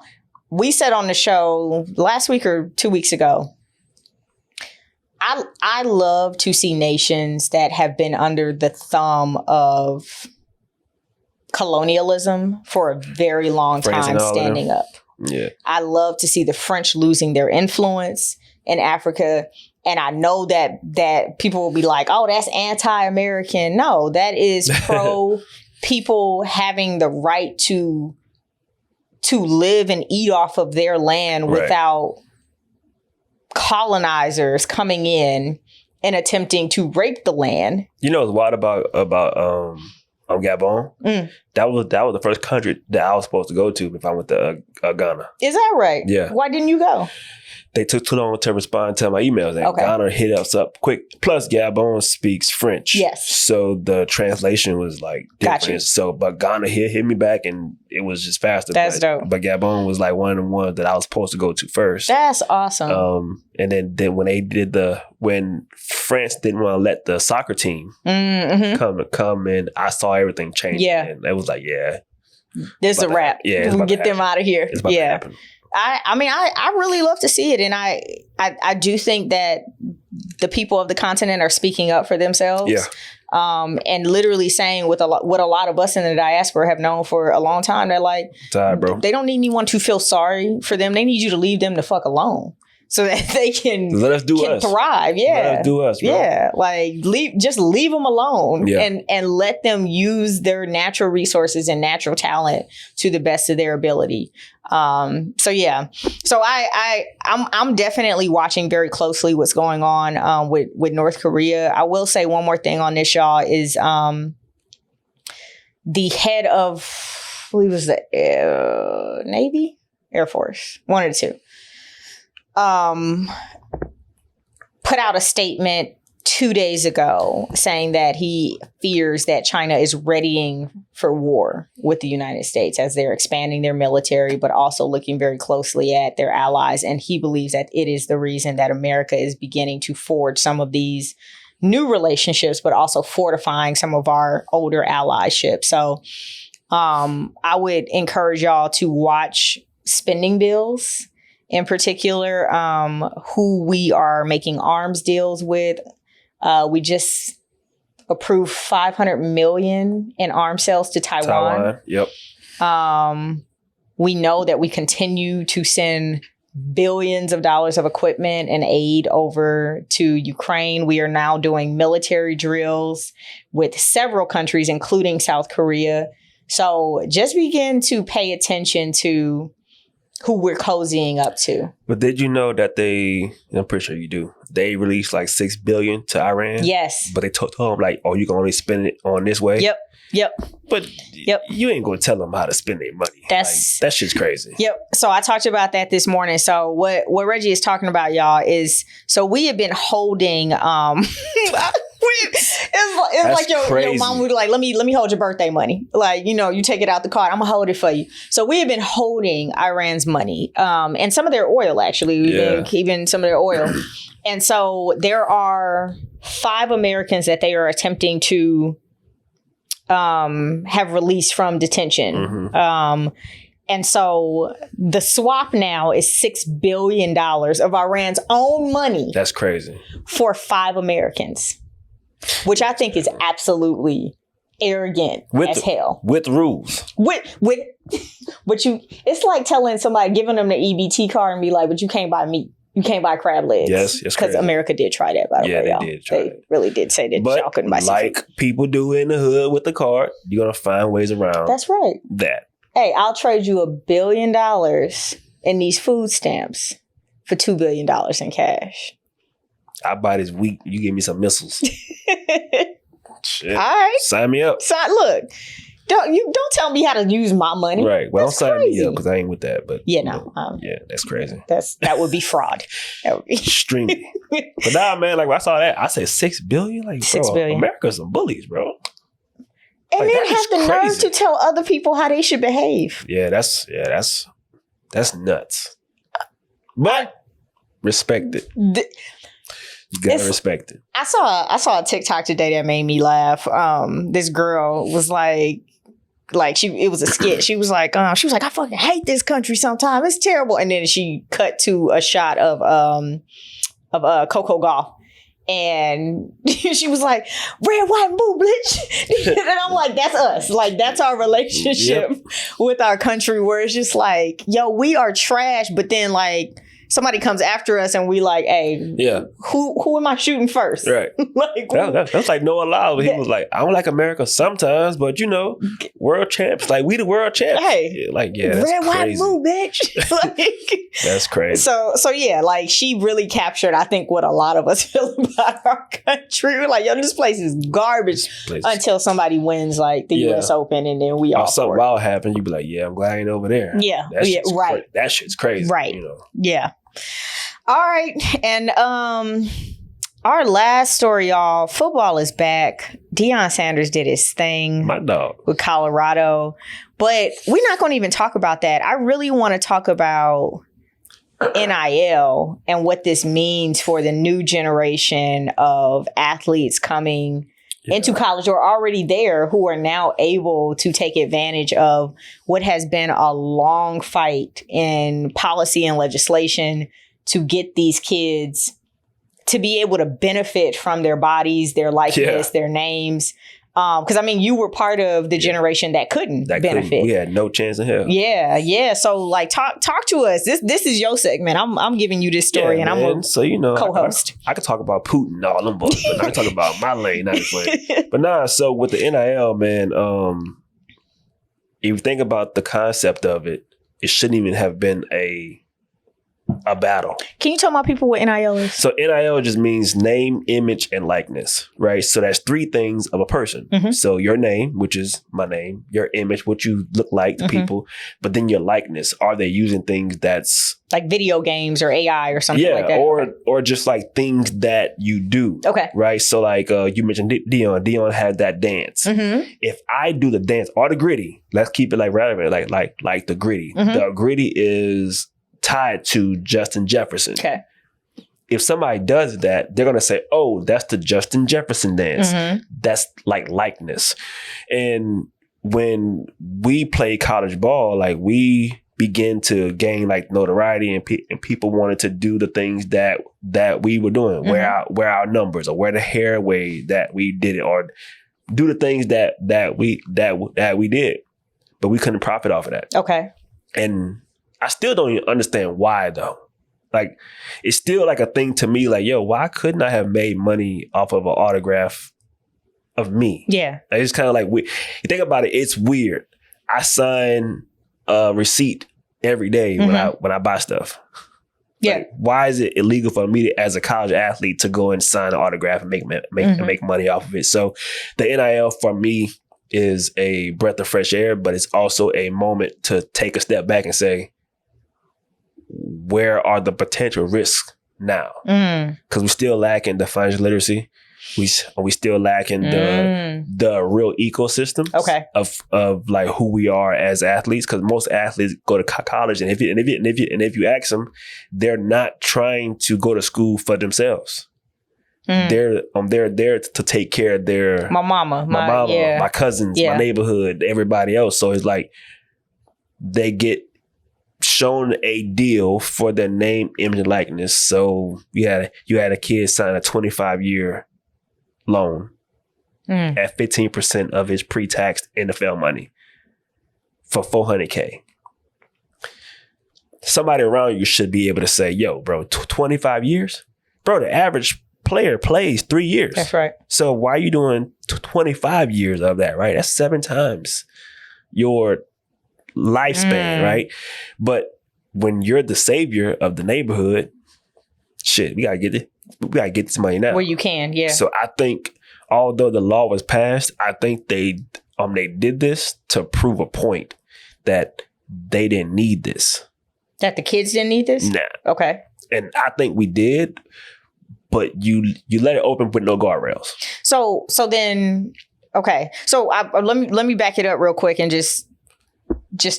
We said on the show last week or 2 weeks ago, I love to see nations that have been under the thumb of colonialism for a very long time standing up. Yeah. I love to see the French losing their influence in Africa. And I know that people will be like, oh, that's anti-American. No, that is pro people having the right to live and eat off of their land without colonizers coming in and attempting to rape the land. You know what's wild about Gabon? That was the first country that I was supposed to go to if I went to Ghana. Is that right? Yeah. Why didn't you go? They took too long to respond to my emails. And Ghana hit us up quick. Plus, Gabon speaks French. Yes. So the translation was different. Gotcha. So, but Ghana hit me back, and it was just faster. That's dope. But Gabon was one of the ones that I was supposed to go to first. That's awesome. And then when France didn't want to let the soccer team come in, I saw everything change. Yeah. And it was this is a wrap. Yeah. We'll get them out of here. It's about to happen. I really love to see it. And I do think that the people of the continent are speaking up for themselves. Yeah. And literally saying what a lot of us in the diaspora have known for a long time. They're like, bro. They don't need anyone to feel sorry for them. They need you to leave them the fuck alone. so that they can let us do us. Thrive. Yeah, let us do us. Bro. Yeah, like just leave them alone and let them use their natural resources and natural talent to the best of their ability. So I'm definitely watching very closely what's going on with North Korea. I will say one more thing on this, y'all, is the head of, I believe it was the Navy, Air Force, one of the two, put out a statement 2 days ago saying that he fears that China is readying for war with the United States as they're expanding their military, but also looking very closely at their allies. And he believes that it is the reason that America is beginning to forge some of these new relationships, but also fortifying some of our older allyship. So I would encourage y'all to watch spending bills, in particular, who we are making arms deals with. We just approved $500 million in arms sales to Taiwan. Yep. We know that we continue to send billions of dollars of equipment and aid over to Ukraine. We are now doing military drills with several countries, including South Korea. So just begin to pay attention to who we're cozying up to. But did you know that I'm pretty sure you do, they released like $6 billion to Iran? Yes. But they told them like, oh, you can only spend it on this way? Yep. But you ain't going to tell them how to spend their money. That shit's crazy. Yep. So I talked about that this morning. So what Reggie is talking about, y'all, is so we have been holding it's like your mom would like, let me hold your birthday money. Like, you take it out the card. I'm gonna hold it for you. So we have been holding Iran's money, and some of their oil, actually. We've been keeping some of their oil. And so there are 5 Americans that they are attempting to have released from detention. Mm-hmm. And so the swap now is $6 billion of Iran's own money. That's crazy. For 5 Americans, which I think is absolutely arrogant as hell. With rules. It's like telling somebody, giving them the EBT card and be like, but you can't buy meat. You can't buy crab legs. Yes, because America did try that, by the way, y'all. They really did say that y'all couldn't buy seafood. Like people do in the hood with the card, you're going to find ways around. That's right. That. Hey, I'll trade you $1 billion in these food stamps for $2 billion in cash. I buy this wheat, you give me some missiles. Shit. All right. Sign me up. Look, don't tell me how to use my money. Right. Well, don't sign me up because I ain't with that. But that's crazy. That would be fraud. That would be extremely. But now, man, like when I saw that, I said $6 billion. Like, $6 billion. America's some bullies, bro. And then have the nerve to tell other people how they should behave. Yeah, that's nuts. But respect it. You gotta respect it. I saw a TikTok today that made me laugh. This girl was like it was a skit. She was like, I fucking hate this country sometimes. It's terrible. And then she cut to a shot of Coco Gauff. And she was like, red, white, and blue, bitch. And I'm like, that's us. Like, that's our relationship with our country, where it's just like, yo, we are trash. But then, like, somebody comes after us and we like, hey, who am I shooting first? Right. Like, that's like Noah Lyles. He was like, I don't like America sometimes, but world champs. Like, we the world champs. Hey, that's red, crazy. white, blue, bitch. Like, that's crazy. So yeah, like she really captured, I think, what a lot of us feel about our country. We're like, yo, this place is garbage until somebody wins like the US Open, and then we all something wild happen. You be like, yeah, I'm glad I ain't over there. Yeah, right. That shit's crazy. Right. Yeah. All right. And our last story, y'all, football is back. Deion Sanders did his thing. My dog. With Colorado. But we're not going to even talk about that. I really want to talk about NIL and what this means for the new generation of athletes coming into college or already there, who are now able to take advantage of what has been a long fight in policy and legislation to get these kids to be able to benefit from their bodies, their likeness, their names. Because I mean, you were part of the generation that couldn't benefit. We had no chance in hell. Yeah. So like, talk to us. This is your segment. I'm giving you this story, and I'm co-host. I could talk about Putin and all them books, but I talk about my lane, not his lane. But so with the NIL, man, if you think about the concept of it, it shouldn't even have been a battle. Can you tell my people what NIL is? So NIL just means name, image, and likeness, right? So that's three things of a person. Mm-hmm. So your name, which is my name, your image, what you look like to people, but then your likeness. Are they using things that's like video games or AI or something like that? Or just like things that you do. Okay. Right? So like you mentioned Dion. Dion had that dance. Mm-hmm. If I do the dance or the gritty, let's keep it like relevant, like the gritty. Mm-hmm. The gritty is tied to Justin Jefferson. Okay. If somebody does that, they're going to say, oh, that's the Justin Jefferson dance. Mm-hmm. That's like likeness. And when we play college ball, like we begin to gain like notoriety and people wanted to do the things that we were doing, mm-hmm. wear our numbers or wear the hair way that we did it or do the things that we did, but we couldn't profit off of that. Okay. And I still don't even understand why though. Like, it's still like a thing to me, like, yo, why couldn't I have made money off of an autograph of me? Yeah. Like, it's kind of like, you think about it, it's weird. I sign a receipt every day mm-hmm. when I buy stuff. Yeah. Like, why is it illegal for me as a college athlete to go and sign an autograph and make money off of it? So the NIL for me is a breath of fresh air, but it's also a moment to take a step back and say, where are the potential risks now? Because we still lacking the financial literacy. We still lacking the real ecosystem of like who we are as athletes. Because most athletes go to college, and if you ask them, they're not trying to go to school for themselves. They're there to take care of my mama, my cousins, my neighborhood, everybody else. So it's like they get shown a deal for their name, image, and likeness. So you had a kid sign a 25-year loan at 15% of his pre-tax NFL money for $400K. Somebody around you should be able to say, yo, bro, 25 years? Bro, the average player plays 3 years. That's right. So why are you doing 25 years of that, right? That's 7 times your lifespan, right? But when you're the savior of the neighborhood, shit, we gotta get this money now. Where you can, yeah. So I think, although the law was passed, I think they did this to prove a point that they didn't need this. That the kids didn't need this? Nah. Okay. And I think we did, but you let it open with no guardrails. So then, okay. So let me back it up real quick and just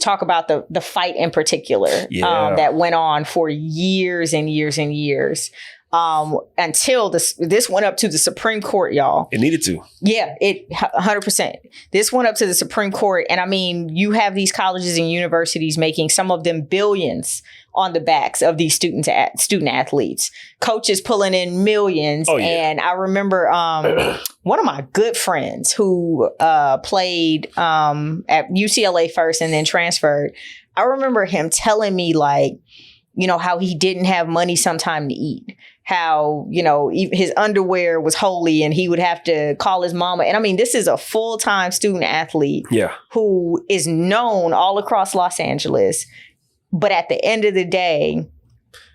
talk about the fight in particular that went on for years and years and years until this went up to the Supreme Court, y'all. It needed to. Yeah, it 100%. This went up to the Supreme Court. And I mean, you have these colleges and universities making some of them billions on the backs of these student athletes, coaches pulling in millions. And I remember one of my good friends who played at UCLA first and then transferred. I remember him telling me, like, you know, how he didn't have money sometime to eat, how, you know, his underwear was holy and he would have to call his mama. And I mean, this is a full-time student athlete who is known all across Los Angeles, but at the end of the day,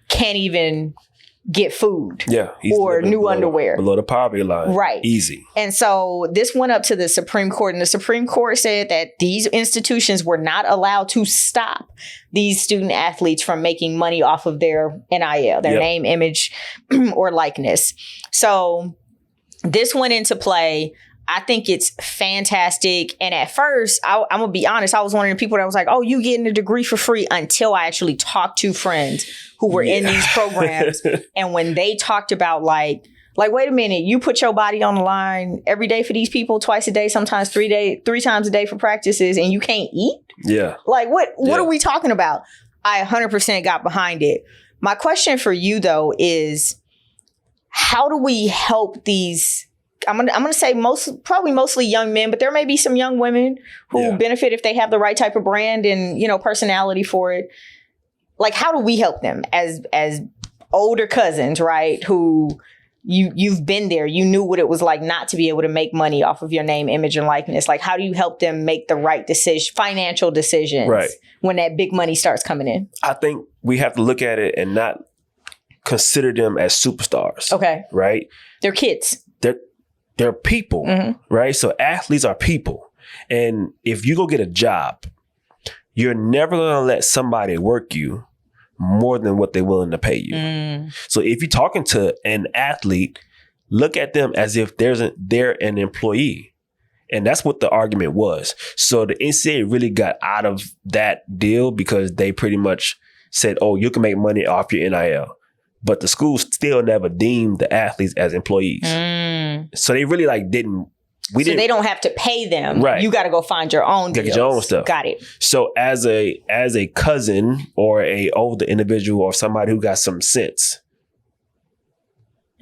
can't even get food or new underwear. Below the poverty line. Right. Easy. And so this went up to the Supreme Court, and the Supreme Court said that these institutions were not allowed to stop these student athletes from making money off of their NIL, their name, image, or likeness. So this went into play. I think it's fantastic. And at first, I'm going to be honest, I was one of the people that was like, oh, you getting a degree for free, until I actually talked to friends who were in these programs. And when they talked about like, wait a minute, you put your body on the line every day for these people, twice a day, sometimes 3 times a day for practices, and you can't eat? Yeah. Like, what are we talking about? I 100% got behind it. My question for you, though, is how do we help these I'm gonna say mostly young men, but there may be some young women who benefit if they have the right type of brand and, you know, personality for it. Like, how do we help them as older cousins, right? Who you've been there, you knew what it was like not to be able to make money off of your name, image, and likeness. Like, how do you help them make the right financial decisions when that big money starts coming in? I think we have to look at it and not consider them as superstars. Okay. Right? They're kids. They're people, right? So athletes are people. And if you go get a job, you're never going to let somebody work you more than what they're willing to pay you. So if you're talking to an athlete, look at them as if they're an employee. And that's what the argument was. So the NCAA really got out of that deal because they pretty much said, oh, you can make money off your NIL. But the schools still never deemed the athletes as employees. So they really didn't. They don't have to pay them. Right. You got to go find your own deals. Get your own stuff. Got it. So as a cousin or a older individual or somebody who got some sense,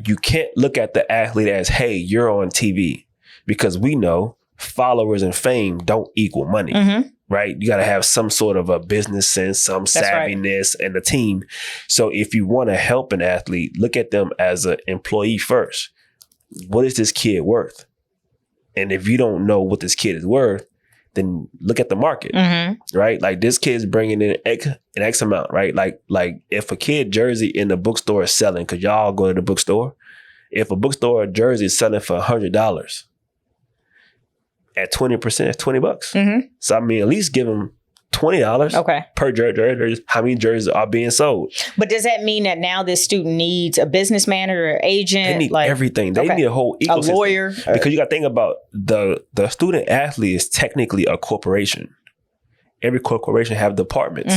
you can't look at the athlete as, hey, you're on TV, because we know followers and fame don't equal money. Right? You got to have some sort of a business sense, some savviness, and a team. So if you want to help an athlete, look at them as an employee first. What is this kid worth? And if you don't know what this kid is worth, then look at the market, right? Like, this kid's bringing in an X amount, right? Like if a kid jersey in the bookstore is selling, because y'all go to the bookstore, if a bookstore jersey is selling for $100, at 20%, it's $20. So I mean, at least give them $20 per jersey. How many jerseys are being sold? But does that mean that now this student needs a business manager or agent? They need everything. They need a whole ecosystem. A lawyer. Because you got to think about the student athlete is technically a corporation. Every corporation have departments.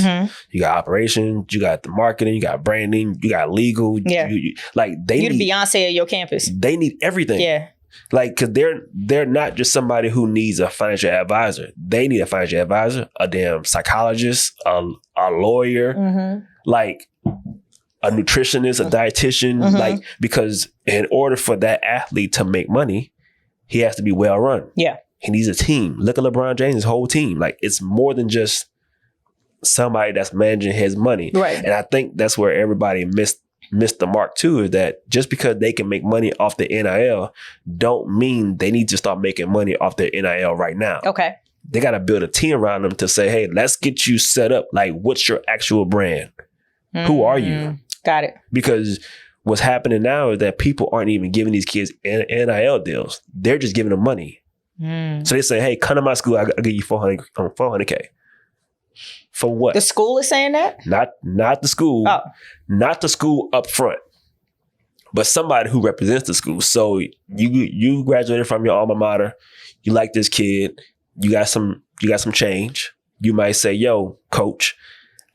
You got operations, you got the marketing, you got branding, you got legal. Yeah. You're the Beyonce of your campus. They need everything. Yeah. Like, because they're not just somebody who needs a financial advisor. They need a financial advisor, a damn psychologist, a lawyer, like a nutritionist, a dietitian. Like, because in order for that athlete to make money, he has to be well run. Yeah. He needs a team. Look at LeBron James' whole team. Like, it's more than just somebody that's managing his money. Right. And I think that's where everybody missed the mark too, is that just because they can make money off the NIL don't mean they need to start making money off their NIL right now. Okay. They got to build a team around them to say, hey, let's get you set up. Like, what's your actual brand? Who are you? Got it. Because what's happening now is that people aren't even giving these kids NIL deals. They're just giving them money. So they say, hey, come to my school. I'll give you $400K. For what? The school is saying that? Not the school. Oh. Not the school up front, but somebody who represents the school. So you graduated from your alma mater. You like this kid. You got some change. You might say, yo, coach,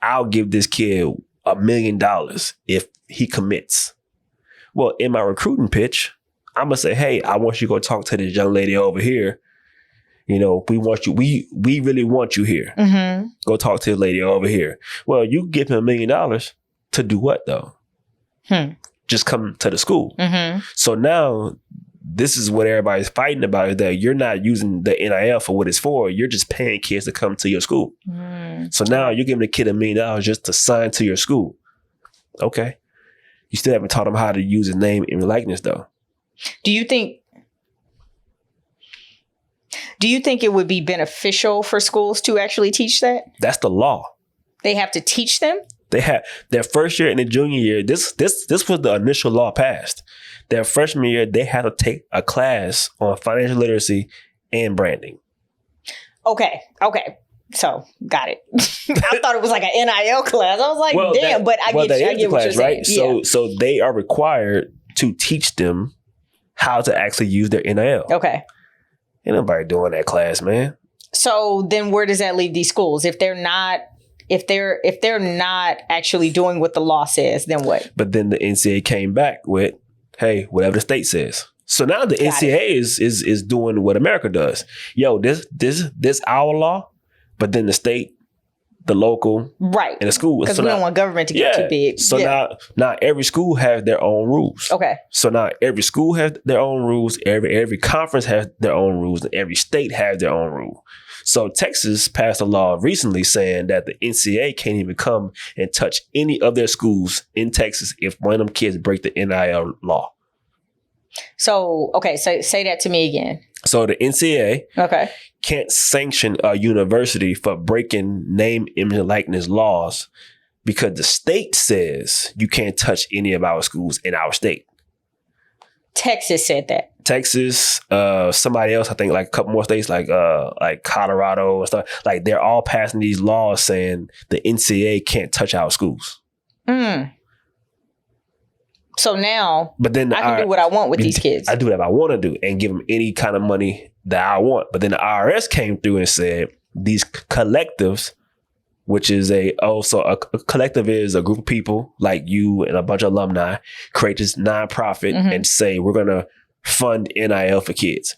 I'll give this kid $1 million if he commits. Well, in my recruiting pitch, I'm going to say, hey, I want you to go talk to this young lady over here. You know, we want you. We really want you here. Go talk to the lady over here. Well, you give him $1 million to do what though? Just come to the school. So now this is what everybody's fighting about, is that you're not using the NIL for what it's for. You're just paying kids to come to your school. So now you're giving the kid $1 million just to sign to your school. Okay. You still haven't taught him how to use his name and likeness though. Do you think it would be beneficial for schools to actually teach that? That's the law. They have to teach them? They have their first year and the junior year. This was the initial law passed. Their freshman year, they had to take a class on financial literacy and branding. Okay. So, got it. I thought it was like an NIL class. I was like, but I get what you're saying. Right? So they are required to teach them how to actually use their NIL. Okay. Ain't nobody doing that class, man. So then where does that leave these schools? If they're not actually doing what the law says, then what? But then the NCAA came back with, hey, whatever the state says. So now the NCAA is doing what America does. Yo, this our law, but then the state the local, right, and the school. Because we don't want government to get too big. So now every school has their own rules. Okay. So now every school has their own rules. Every conference has their own rules, and every state has their own rule. So Texas passed a law recently saying that the NCAA can't even come and touch any of their schools in Texas if one of them kids break the NIL law. So, okay, so say that to me again. So the NCAA Okay. can't sanction a university for breaking name, image, and likeness laws because the state says you can't touch any of our schools in our state. Texas said that. Texas, somebody else, I think like a couple more states like Colorado and stuff, like they're all passing these laws saying the NCAA can't touch our schools. So now but then I can do what I want with these kids. I do whatever I want to do and give them any kind of money that I want. But then the IRS came through and said these collectives, which is a collective is a group of people like you and a bunch of alumni create this nonprofit and say we're going to fund NIL for kids.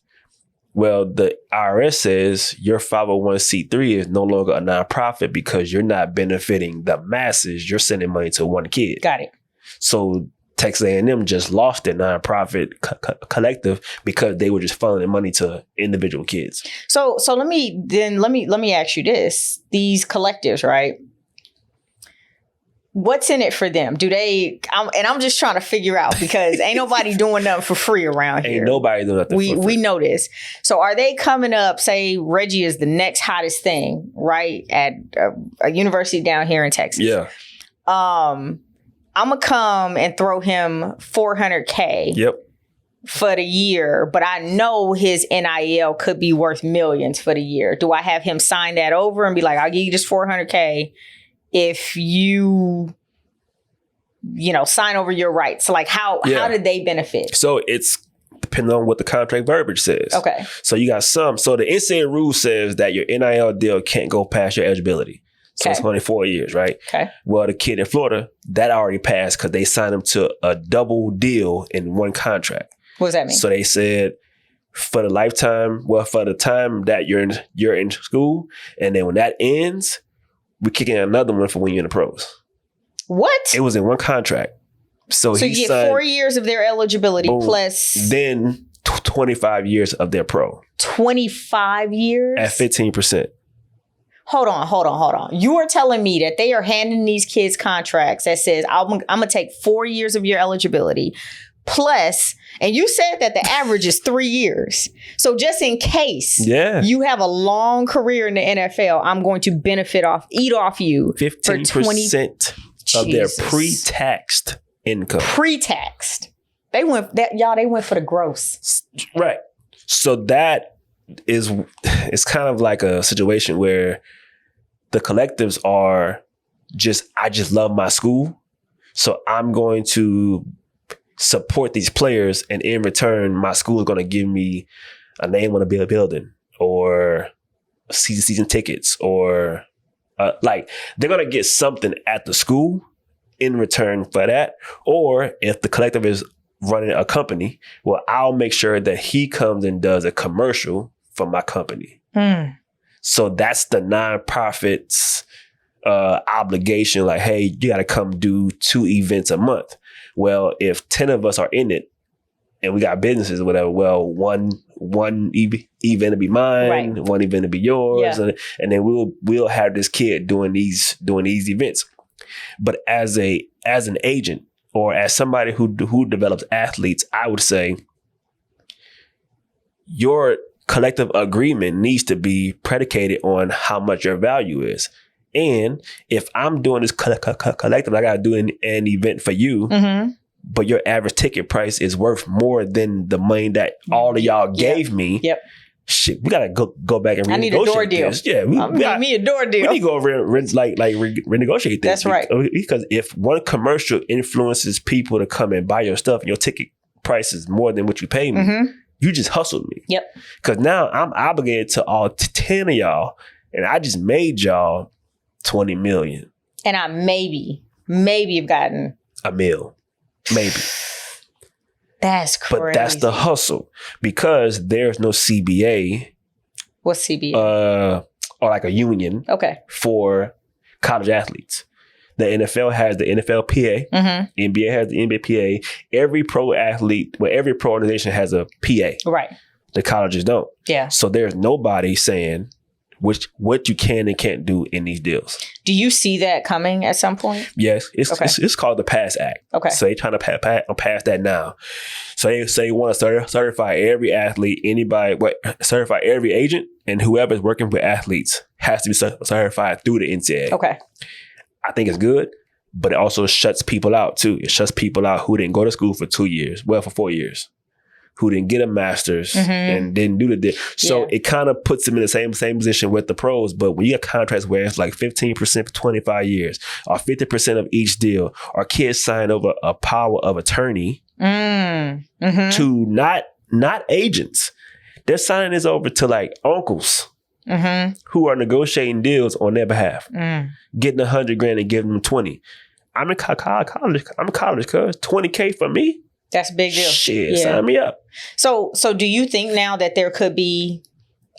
Well, the IRS says your 501c3 is no longer a nonprofit because you're not benefiting the masses. You're sending money to one kid. Got it. So Texas A&M just lost their nonprofit collective because they were just funneling money to individual kids. So let me ask you this: these collectives, right? What's in it for them? Do they? I'm just trying to figure out because ain't nobody doing nothing for free around here. Ain't nobody doing nothing. We know this. So are they coming up? Say Reggie is the next hottest thing, right? At a university down here in Texas. Yeah. I'm gonna come and throw him $400K. Yep. For the year, but I know his NIL could be worth millions for the year. Do I have him sign that over and be like, I'll give you just $400K if you sign over your rights? Like how did they benefit? So it's depending on what the contract verbiage says. Okay. So you got some. So the NCAA rule says that your NIL deal can't go past your eligibility. So it's only 4 years, right? Okay. Well, the kid in Florida, that already passed because they signed him to a double deal in one contract. What does that mean? So they said for the lifetime, for the time that you're in school, and then when that ends, we're kicking another one for when you're in the pros. What? It was in one contract. So you get signed 4 years of their eligibility plus then 25 years of their pro. 25 years? At 15%. Hold on. You are telling me that they are handing these kids contracts that says, I'm going to take 4 years of your eligibility plus, and you said that the average is 3 years. So just in case you have a long career in the NFL, I'm going to eat off you 15% of their pre-taxed income. Pre-taxed. They went for the gross. Right. So that it's kind of like a situation where the collectives are I just love my school. So I'm going to support these players, and in return, my school is going to give me a name on a building or season tickets or they're going to get something at the school in return for that. Or if the collective is running a company, well, I'll make sure that he comes and does a commercial for my company. So that's the nonprofit's obligation. Like, hey, you got to come do 2 events a month. Well, if 10 of us are in it and we got businesses or whatever, well, one event will be mine, right. One event will be yours, and then we'll have this kid doing these events. But as an agent or as somebody who develops athletes, I would say your collective agreement needs to be predicated on how much your value is. And if I'm doing this collective, I got to do an event for you, but your average ticket price is worth more than the money that all of y'all gave me. Yep. Shit, we got to go back and renegotiate. I need a door deal. This. Yeah, need me a door deal. We need to go over and renegotiate this. That's right. Because if one commercial influences people to come and buy your stuff and your ticket price is more than what you pay me, you just hustled me. Yep. Because now I'm obligated to all 10 of y'all, and I just made y'all $20 million. And I maybe have gotten $1 million. Maybe. That's crazy. But that's the hustle because there's no CBA. What's CBA? Or like a union. Okay. For college athletes. The NFL has the NFLPA. NBA has the NBAPA. Every pro athlete, every pro organization has a PA. Right. The colleges don't. Yeah. So there's nobody saying what you can and can't do in these deals. Do you see that coming at some point? Yes. It's called the PASS Act. Okay. So they're trying to pass that now. So they want to certify every athlete, certify every agent, and whoever's working with athletes has to be certified through the NCAA. Okay. I think it's good, but it also shuts people out too. It shuts people out who didn't go to school for 2 years, for 4 years, who didn't get a master's and didn't do the deal. So it kind of puts them in the same position with the pros. But when you have contracts where it's like 15% for 25 years or 50% of each deal, or kids sign over a power of attorney to not agents, they're signing this over to like uncles who are negotiating deals on their behalf, getting $100,000 and giving them 20. I'm in college. Cause $20K for me. That's a big deal. Shit, sign me up. So do you think now that there could be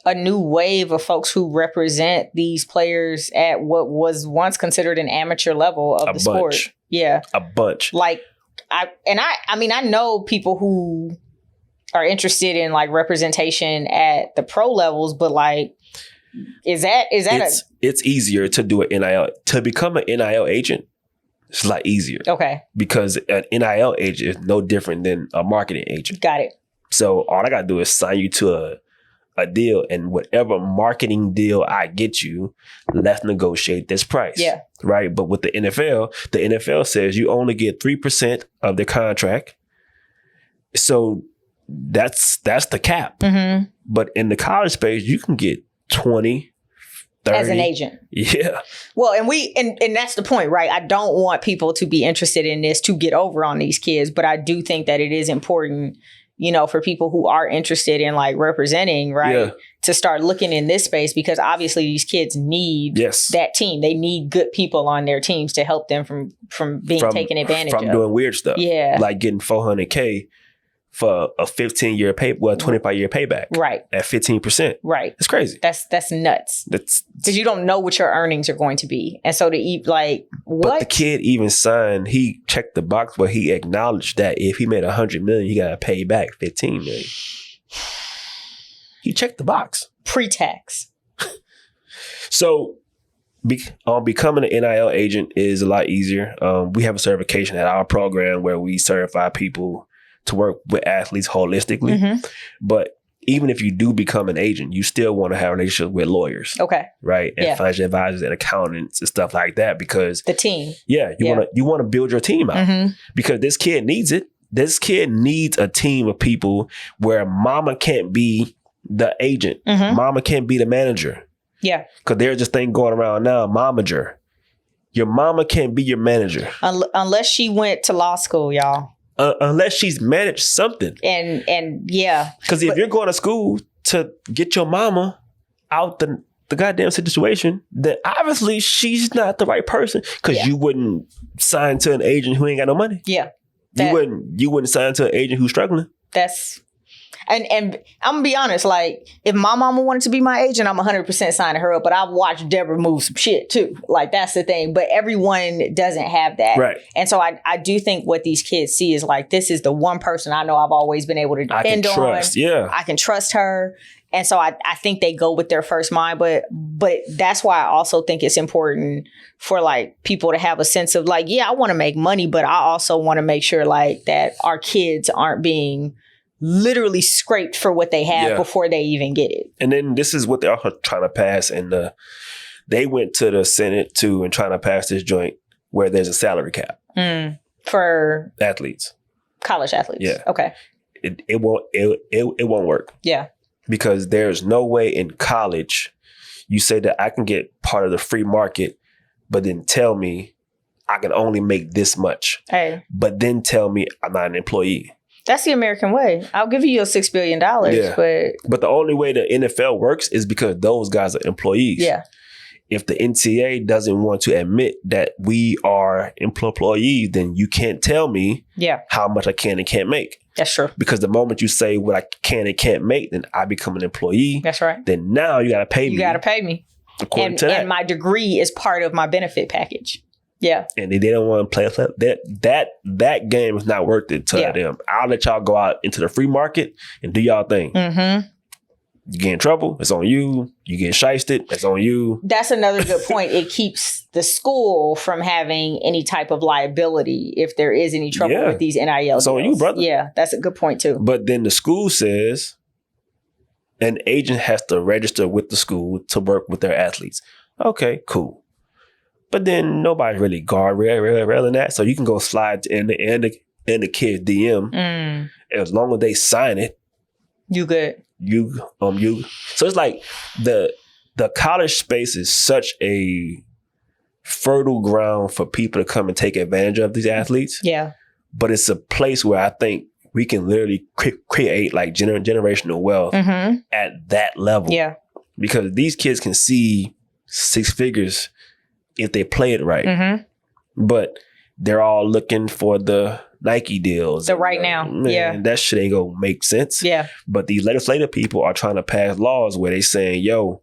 a new wave of folks who represent these players at what was once considered an amateur level of the sport? Yeah. A bunch. Like, I know people who are interested in like representation at the pro levels, but like, it's easier to do an NIL. To become an NIL agent, it's a lot easier. Okay. Because an NIL agent is no different than a marketing agent. Got it. So all I got to do is sign you to a deal, and whatever marketing deal I get you, let's negotiate this price. Yeah. Right? But with the NFL says you only get 3% of the contract. So that's the cap. But in the college space, you can get 20, 30. As an agent. Yeah. Well, and that's the point, right? I don't want people to be interested in this to get over on these kids, but I do think that it is important, for people who are interested in like representing, right? Yeah. To start looking in this space, because obviously these kids need that team. They need good people on their teams to help them from being taken advantage of. From doing weird stuff. Yeah. Like getting $400K for a 15-year 25-year payback. Right. At 15%. Right. It's crazy. That's nuts. Because you don't know what your earnings are going to be. And so to eat like, what? But the kid even signed, he checked the box where he acknowledged that if he made $100 million, he got to pay back $15 million. He checked the box. Pre-tax. So becoming an NIL agent is a lot easier. We have a certification at our program where we certify people to work with athletes holistically. But even if you do become an agent, you still want to have relationships with lawyers. Okay. Right? And financial advisors and accountants and stuff like that, because the team. Yeah. You want to build your team out because this kid needs it. This kid needs a team of people where mama can't be the agent. Mama can't be the manager. Yeah. Because there's this thing going around now, momager. Your mama can't be your manager. Unless she went to law school, y'all. Unless she's managed something. And yeah. Because if you're going to school to get your mama out the goddamn situation, then obviously she's not the right person. Because you wouldn't sign to an agent who ain't got no money. Yeah. You wouldn't sign to an agent who's struggling. And I'm gonna be honest, like if my mama wanted to be my agent, I'm 100% signing her up. But I've watched Deborah move some shit too. Like that's the thing. But everyone doesn't have that. Right. And so I do think what these kids see is like, this is the one person I know I've always been able to depend on. Trust. Yeah. I can trust her. And so I think they go with their first mind. But that's why I also think it's important for like people to have a sense of like, yeah, I want to make money, but I also want to make sure like that our kids aren't being literally scraped for what they have before they even get it. And then this is what they're trying to pass. And they went to the Senate too and trying to pass this joint where there's a salary cap. For athletes. College athletes. Yeah. Okay. It won't work. Yeah. Because there's no way in college you say that I can get part of the free market, but then tell me I can only make this much. Hey. But then tell me I'm not an employee. That's the American way. I'll give you your $6 billion, but the only way the NFL works is because those guys are employees. Yeah. If the NCAA doesn't want to admit that we are employees, then you can't tell me how much I can and can't make. That's true. Because the moment you say what I can and can't make, then I become an employee. That's right. Then now you got to pay me. You got to pay me. According to that. And my degree is part of my benefit package. Yeah. And they don't want to play that game is not worth it to them. I'll let y'all go out into the free market and do y'all thing. Mm-hmm. You get in trouble, it's on you. You get shysted, it's on you. That's another good point. It keeps the school from having any type of liability if there is any trouble with these NIL It's on you, brother. Yeah, that's a good point too. But then the school says an agent has to register with the school to work with their athletes. Okay, cool. But then nobody's really guardrailing that. So you can go slide in the kid's DM. As long as they sign it. You good. You. So it's like the college space is such a fertile ground for people to come and take advantage of these athletes. Yeah. But it's a place where I think we can literally create like generational wealth at that level. Yeah. Because these kids can see six figures if they play it right. But they're all looking for the Nike deals. So right now. Man, that shit ain't gonna make sense. Yeah. But these legislative people are trying to pass laws where they saying, yo,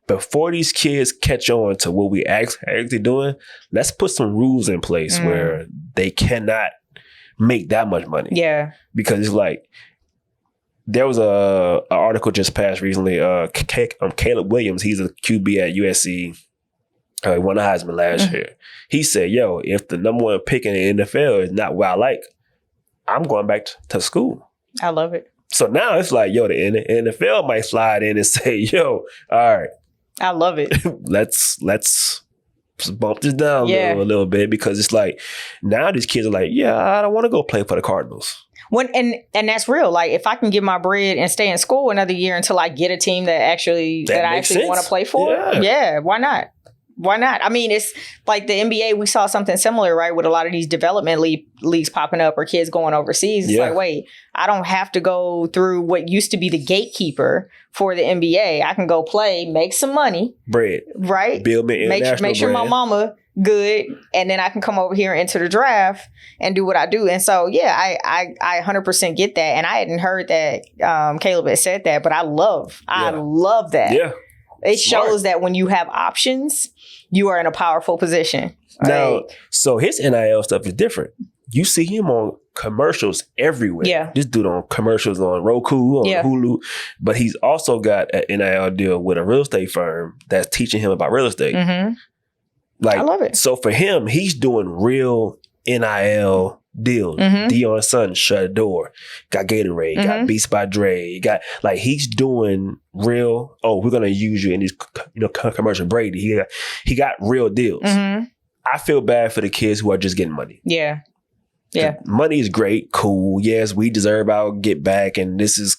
before these kids catch on to what we actually doing, let's put some rules in place where they cannot make that much money. Yeah. Because it's like, there was a article just passed recently. Caleb Williams, he's a QB at USC. He won the Heisman last year. He said, yo, if the number one pick in the NFL is not what I like, I'm going back to school. I love it. So now it's like, yo, the NFL might slide in and say, yo, all right. I love it. let's bump this down a little bit, because it's like, now these kids are like, yeah, I don't want to go play for the Cardinals. And that's real. Like, if I can get my bread and stay in school another year until I get a team that I actually want to play for, why not? Why not? I mean, it's like the NBA, we saw something similar, right? With a lot of these development leagues popping up or kids going overseas. It's like, wait, I don't have to go through what used to be the gatekeeper for the NBA. I can go play, make some money. Bread. Right? Build me international make sure brand. my mama good. And then I can come over here and enter the draft and do what I do. And so, yeah, I 100% get that. And I hadn't heard that Caleb had said that, but I love that. Yeah. It shows that when you have options, you are in a powerful position. Right? Now, so his NIL stuff is different. You see him on commercials everywhere. Yeah. This dude on commercials on Roku, on Hulu. But he's also got an NIL deal with a real estate firm that's teaching him about real estate. Like, I love it. So for him, he's doing real NIL deals. Deion's son shut a door. Got Gatorade. Got Beats by Dre. Got, like, he's doing real. Oh, we're gonna use you in these, commercial. Brady. He got real deals. I feel bad for the kids who are just getting money. Yeah. Money is great, cool. Yes, we deserve our get back, and this is,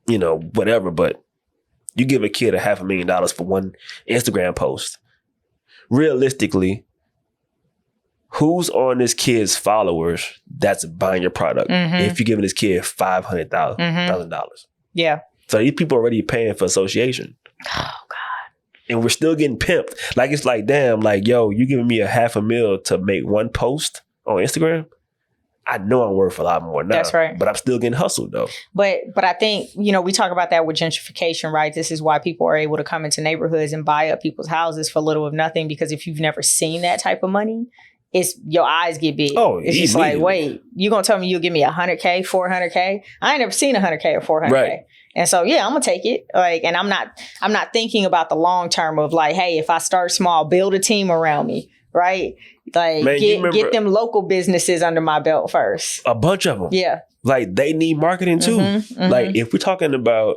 whatever. But you give a kid $500,000 for one Instagram post. Realistically, who's on this kid's followers that's buying your product if you're giving this kid $500,000? Yeah. So these people are already paying for association. Oh, God. And we're still getting pimped. Like, it's like, damn, like, yo, you giving me $500,000 to make one post on Instagram? I know I'm worth a lot more now. That's right. But I'm still getting hustled, though. But I think, we talk about that with gentrification, right? This is why people are able to come into neighborhoods and buy up people's houses for little of nothing, because if you've never seen that type of money, it's your eyes get big. Oh, it's just like, wait, you gonna tell me you'll give me $100K, $400K? I ain't never seen $100K or $400K. Right. And so, yeah, I'm gonna take it. Like, and I'm not thinking about the long term of like, hey, if I start small, build a team around me, right? Like, man, get them local businesses under my belt first. A bunch of them. Yeah. Like, they need marketing too. Like, if we're talking about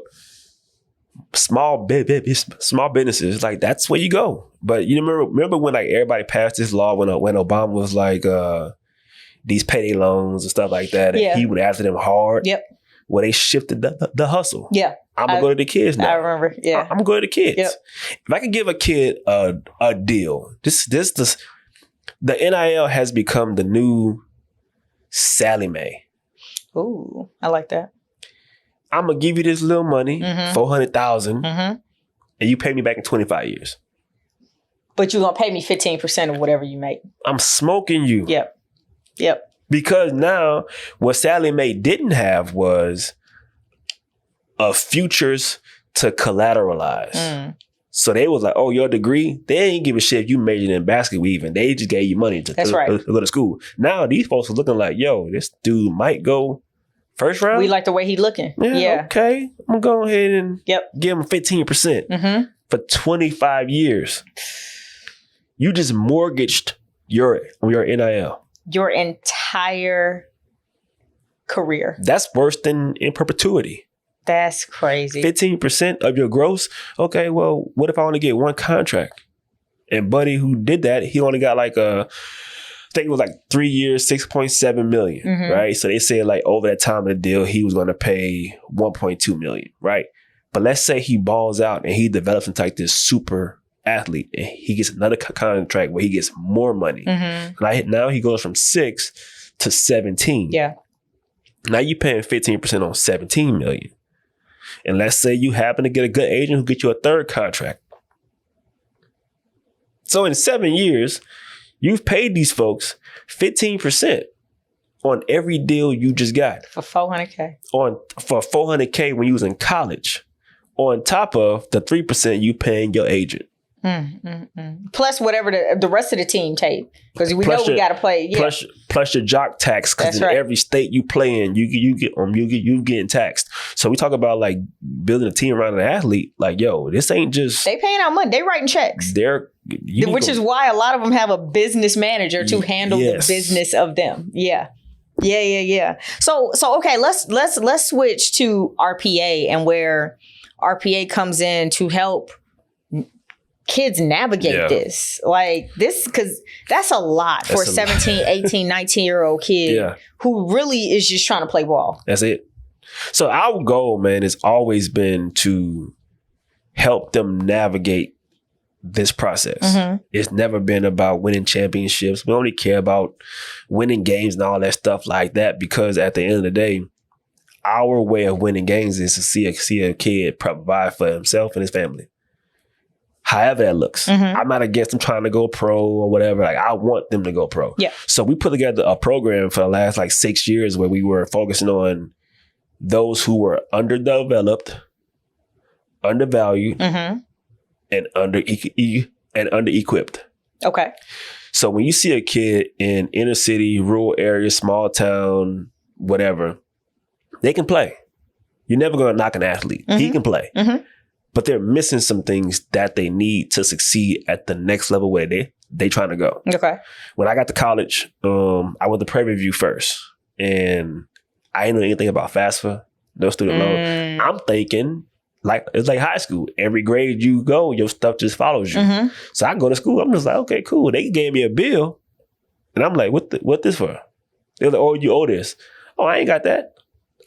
small businesses, like, that's where you go. But you remember when, like, everybody passed this law when Obama was like these payday loans and stuff like that, and he went after them hard. Yep. Well, they shifted the hustle. Yeah. I'm gonna go to the kids now. I remember. Yeah. I'm gonna go to the kids. Yep. If I could give a kid a deal, the NIL has become the new Sally Mae. Ooh, I like that. I'm gonna give you this little money, $400,000, and you pay me back in 25 years. But you're gonna pay me 15% of whatever you make. I'm smoking you. Yep. Because now what Sally Mae didn't have was a futures to collateralize. So they was like, oh, your degree? They ain't give a shit if you majored in basket weaving. They just gave you money to go to school. Now these folks are looking like, yo, this dude might go first round. We like the way he looking. Yeah. Okay. I'm going to go ahead and give him 15% for 25 years. You just mortgaged your NIL. Your entire career. That's worse than in perpetuity. That's crazy. 15% of your gross. Okay, well, what if I only get one contract? And Buddy, who did that, he only got like I think it was like 3 years, 6.7 million, right? So they said like over that time of the deal, he was going to pay 1.2 million, right? But let's say he balls out and he develops into like this super athlete and he gets another contract where he gets more money. Like now he goes from 6 to 17. Yeah. Now you paying 15% on 17 million. And let's say you happen to get a good agent who gets you a third contract. So in 7 years, you've paid these folks 15% on every deal you just got. For $400K. For $400K when you was in college. On top of the 3% you paying your agent. Plus whatever the rest of the team take, because we know we got to play. Yeah. Plus your jock tax, because in every state you play in, you getting taxed. So we talk about like building a team around an athlete. Like, yo, this ain't just they paying out money. They writing checks. Which is why a lot of them have a business manager to handle the business of them. Yeah. So okay, let's switch to RPA and where RPA comes in to help kids navigate this. Like this, because that's a lot for a 17, 18, 19-year-old kid who really is just trying to play ball. That's it. So our goal, man, has always been to help them navigate this process. It's never been about winning championships. We only care about winning games and all that stuff like that, because at the end of the day, our way of winning games is to see a kid provide for himself and his family. However that looks. I'm not against them trying to go pro or whatever. Like, I want them to go pro. Yeah. So we put together a program for the last like 6 years where we were focusing on those who were underdeveloped, undervalued, and under-equipped. Okay. So when you see a kid in inner city, rural area, small town, whatever, they can play. You're never going to knock an athlete. He can play. But they're missing some things that they need to succeed at the next level where they trying to go. Okay. When I got to college, I went to Prairie View first. And I didn't know anything about FAFSA, no student loan. I'm thinking, like, it's like high school. Every grade you go, your stuff just follows you. So I go to school. I'm just like, okay, cool. They gave me a bill. And I'm like, what this for? They're like, oh, you owe this. Oh, I ain't got that.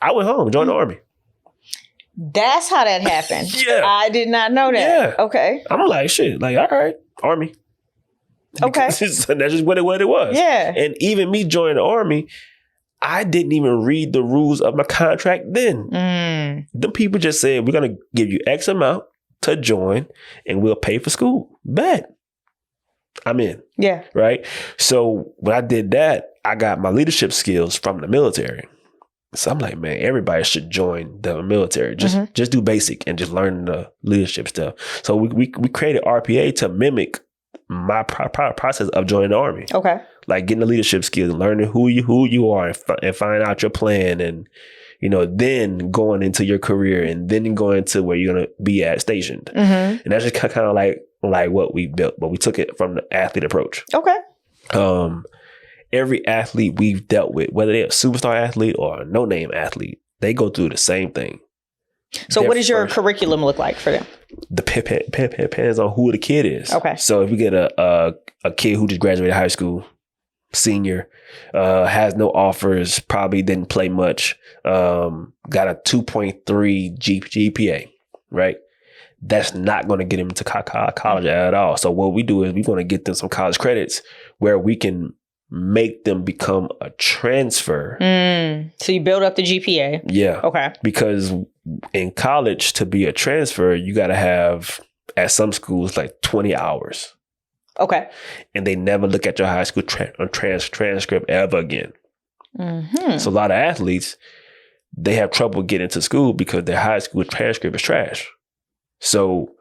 I went home, joined the Army. That's how that happened. I did not know that. Yeah. Okay. I'm like, shit, like, all right, Army. Okay. That's just what it was. Yeah. And even me joining the Army, I didn't even read the rules of my contract then. The people just said, we're going to give you X amount to join and we'll pay for school. Bet. I'm in. Yeah. Right? So when I did that, I got my leadership skills from the military. So I'm like, man, everybody should join the military. Just do basic and just learn the leadership stuff. So we created RPA to mimic my process of joining the Army. Okay. Like getting the leadership skills, learning who you are and find out your plan, and then going into your career and then going to where you're gonna be stationed. And that's just kind of like what we built, but we took it from the athlete approach. Okay. Every athlete we've dealt with, whether they're a superstar athlete or a no-name athlete, they go through the same thing. So what does your curriculum look like for them? Depends on who the kid is. Okay. So if we get a kid who just graduated high school, senior, has no offers, probably didn't play much, got a 2.3 GPA, right? That's not going to get him to college at all. So what we do is we want to get them some college credits where we can make them become a transfer. So you build up the GPA. Yeah. Okay. Because in college, to be a transfer, you got to have, at some schools, like 20 hours. Okay. And they never look at your high school transcript ever again. So a lot of athletes, they have trouble getting to school because their high school transcript is trash. So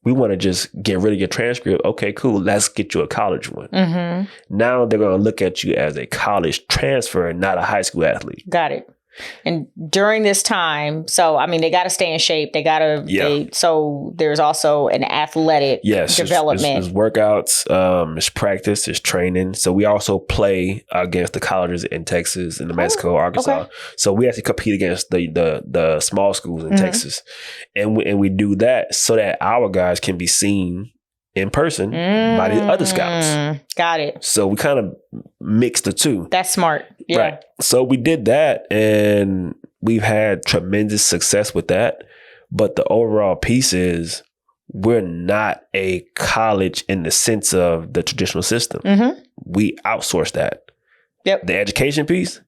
we want to just get rid of your transcript. Okay, cool. Let's get you a college one. Mm-hmm. Now they're going to look at you as a college transfer, not a high school athlete. Got it. And during this time, so I mean, they got to stay in shape. They got to. So there's also an athletic development. There's workouts. There's practice. There's training. So we also play against the colleges in Texas, in New Mexico, Arkansas. Okay. So we actually compete against the small schools in Texas, and we do that so that our guys can be seen in person by the other scouts. Got it. So we kind of mix the two. That's smart. Yeah. Right. So we did that and we've had tremendous success with that. But the overall piece is we're not a college in the sense of the traditional system. Mm-hmm. We outsource that. Yep. The education piece,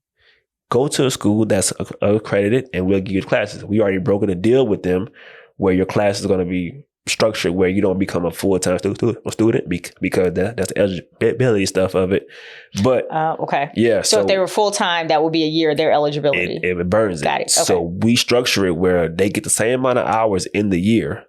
go to a school that's accredited and we'll give you classes. We already broken a deal with them where your class is going to be structured where you don't become a full-time student because that's the eligibility stuff of it. But okay. Yeah. So if they were full-time, that would be a year of their eligibility. It burns Got it. Okay. So we structure it where they get the same amount of hours in the year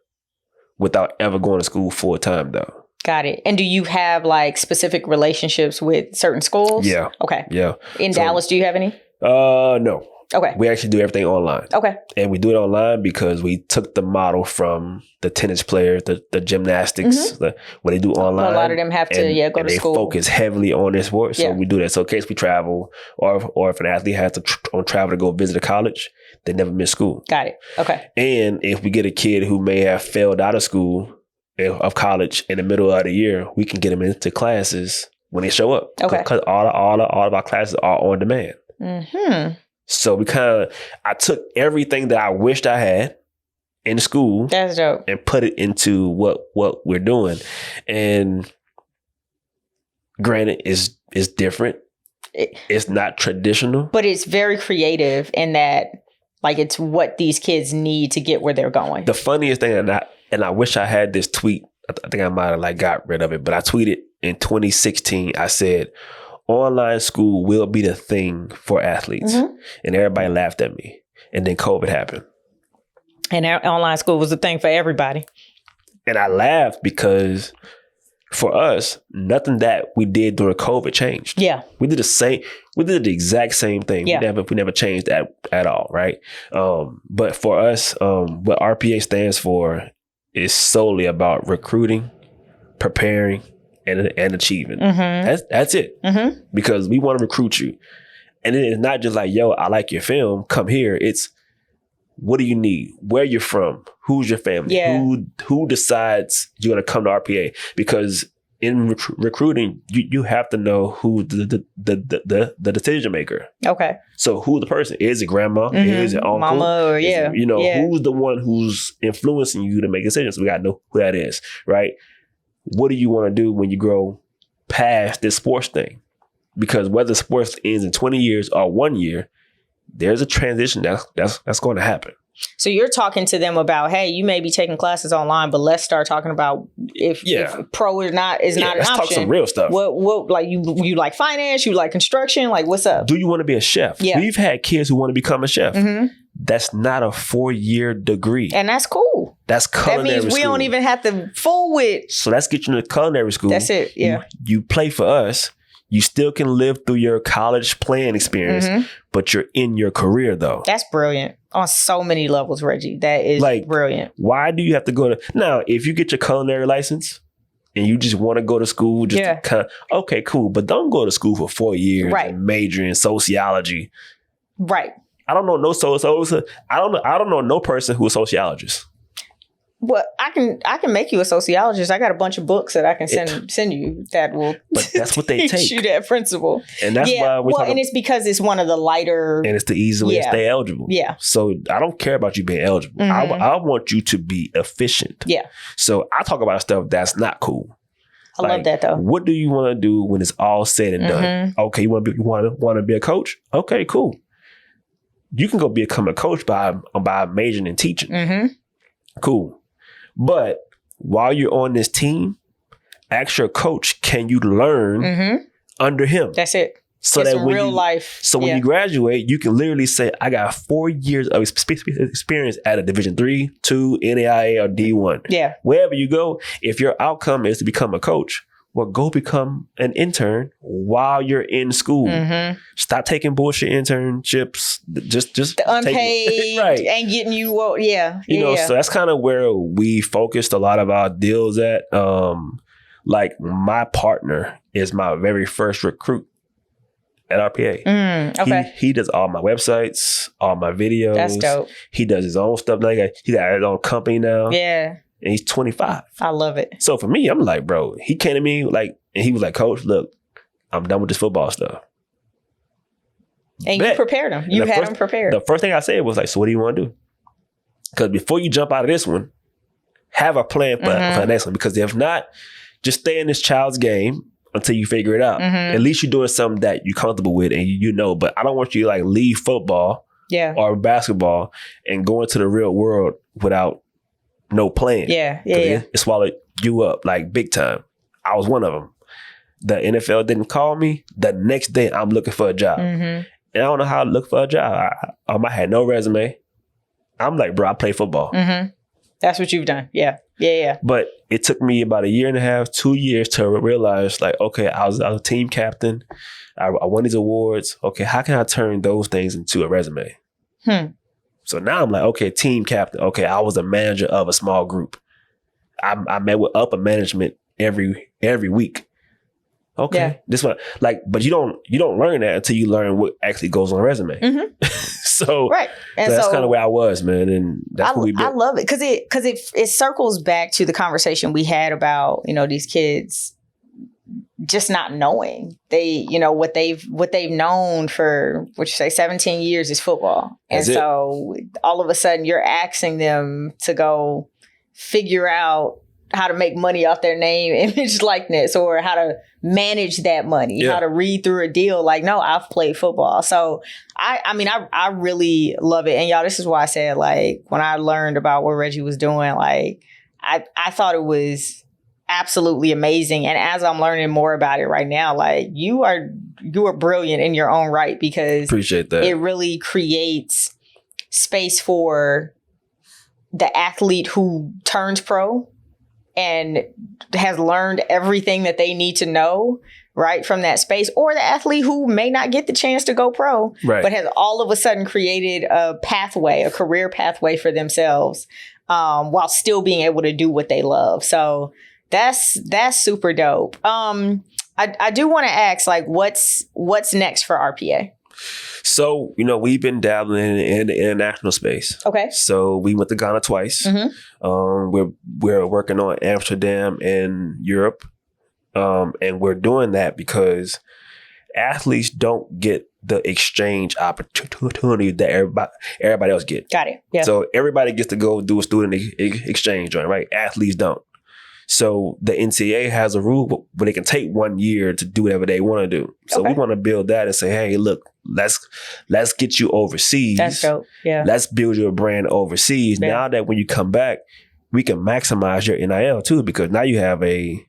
without ever going to school full-time though. Got it. And do you have like specific relationships with certain schools? Yeah. Okay. Yeah. In Dallas, do you have any? No. Okay. We actually do everything online. Okay. And we do it online because we took the model from the tennis players, the gymnastics, what they do online. A lot of them have to go to school. They focus heavily on their sport. So we do that. So in case we travel or if an athlete has to travel to go visit a college, they never miss school. Got it. Okay. And if we get a kid who may have failed out of school, of college in the middle of the year, we can get them into classes when they show up. Okay. Because all of our classes are on demand. Mm-hmm. So I took everything that I wished I had in school. That's dope. And put it into what we're doing. And granted, it's different. It's not traditional. But it's very creative in that, like, it's what these kids need to get where they're going. The funniest thing, and I wish I had this tweet. I think I might have got rid of it, but I tweeted in 2016, I said, online school will be the thing for athletes. Mm-hmm. And everybody laughed at me. And then COVID happened. And online school was the thing for everybody. And I laughed because for us, nothing that we did during COVID changed. Yeah. We did the exact same thing. Yeah. We never changed that at all, right? But for us, what RPA stands for is solely about recruiting, preparing, and achieving. Mm-hmm. That's it. Mm-hmm. Because we want to recruit you. And it's not just like, yo, I like your film, come here. It's, what do you need? Where you're from? Who's your family? Yeah. Who decides you're going to come to RPA? Because in recruiting, you have to know who the decision maker. Okay. So who the person is? It grandma? Mm-hmm. Is it uncle? Mama? Or who's the one who's influencing you to make decisions? We got to know who that is, right? What do you want to do when you grow past this sports thing? Because whether sports ends in 20 years or 1 year, there's a transition that's going to happen. So you're talking to them about, hey, you may be taking classes online, but let's start talking about if pro is not an option. Let's talk some real stuff. What like you like finance? You like construction? Like what's up? Do you want to be a chef? Yeah. We've had kids who want to become a chef. Mm-hmm. That's not a 4-year degree. And that's cool. That's culinary school. That means we don't even have to fool with. So let's get you into culinary school. That's it. Yeah. You play for us. You still can live through your college playing experience, but you're in your career though. That's brilliant on so many levels, Reggie. That is brilliant. Why do you have to go to now? If you get your culinary license and you just want to go to school, just to kind of, okay, cool, but don't go to school for 4 years and major in sociology. Right. I don't know I don't know no person who's a sociologist. Well, I can make you a sociologist. I got a bunch of books that I can send you that will. But that's what they take. You that principle, and that's why we're and it's because it's one of the lighter, and it's the easy way to stay eligible. Yeah. So I don't care about you being eligible. Mm-hmm. I want you to be efficient. Yeah. So I talk about stuff that's not cool. I love that though. What do you want to do when it's all said and done? Okay, you want to be a coach? Okay, cool. You can go become a coach by majoring in teaching. Mm-hmm. Cool. But while you're on this team, ask your coach, can you learn under him? That's it. So it's that when real you, life. So when you graduate, you can literally say, I got 4 years of experience at a Division 3, 2, NAIA, or D1. Yeah. Wherever you go, if your outcome is to become a coach, well, go become an intern while you're in school. Mm-hmm. Stop taking bullshit internships. Just the unpaid right. and getting you. Well, yeah. You know, so that's kind of where we focused a lot of our deals at. Like my partner is my very first recruit at RPA. Okay. He does all my websites, all my videos. That's dope. He does his own stuff. Now he got his own company now. Yeah. And he's 25. I love it. So for me, I'm like, bro, he came to me and he was like, Coach, look, I'm done with this football stuff. And you prepared him. You had him prepared. The first thing I said was like, so what do you want to do? Because before you jump out of this one, have a plan for the next one. Because if not, just stay in this child's game until you figure it out. At least you're doing something that you're comfortable with and you know. But I don't want you to like leave football or basketball and go into the real world without no plan. Yeah. It swallowed you up like big time. I was one of them. The NFL didn't call me. The next day, I'm looking for a job. And I don't know how to look for a job. I had no resume. I'm like, bro, I play football. That's what you've done. Yeah. But it took me about 1.5 years, 2 years to realize, like, okay, I was a team captain. I won these awards. Okay, how can I turn those things into a resume? So now I'm like, okay, team captain. Okay, I was a manager of a small group. I met with upper management every week. Okay, this one, like, but you don't learn that until you learn what actually goes on a resume. So right, and so that's kind of where I was, man, and that's what we did. I love it because it circles back to the conversation we had about these kids just not knowing what they've known for 17 years is football, and so all of a sudden you're asking them to go figure out how to make money off their name, image, likeness, or how to manage that money, how to read through a deal. Like, no, I've played football. So I really love it. And y'all, this is why I said, like, when I learned about what Reggie was doing, like, I thought it was absolutely amazing. And as I'm learning more about it right now, like, you are brilliant in your own right, because appreciate that. It really creates space for the athlete who turns pro and has learned everything that they need to know, right, from that space, or the athlete who may not get the chance to go pro, but has all of a sudden created a pathway, a career pathway for themselves, while still being able to do what they love. So that's super dope. I do want to ask, like, what's next for RPA? So, we've been dabbling in the international space. Okay. So we went to Ghana twice. We're working on Amsterdam and Europe. And we're doing that because athletes don't get the exchange opportunity that everybody else get. Got it. Yeah. So everybody gets to go do a student exchange joint, right? Athletes don't. So the NCAA has a rule where they can take 1 year to do whatever they want to do. So we want to build that and say, hey, look, let's get you overseas. That's dope. Yeah. Let's build your brand overseas. Yeah. Now that when you come back, we can maximize your NIL too, because now you have a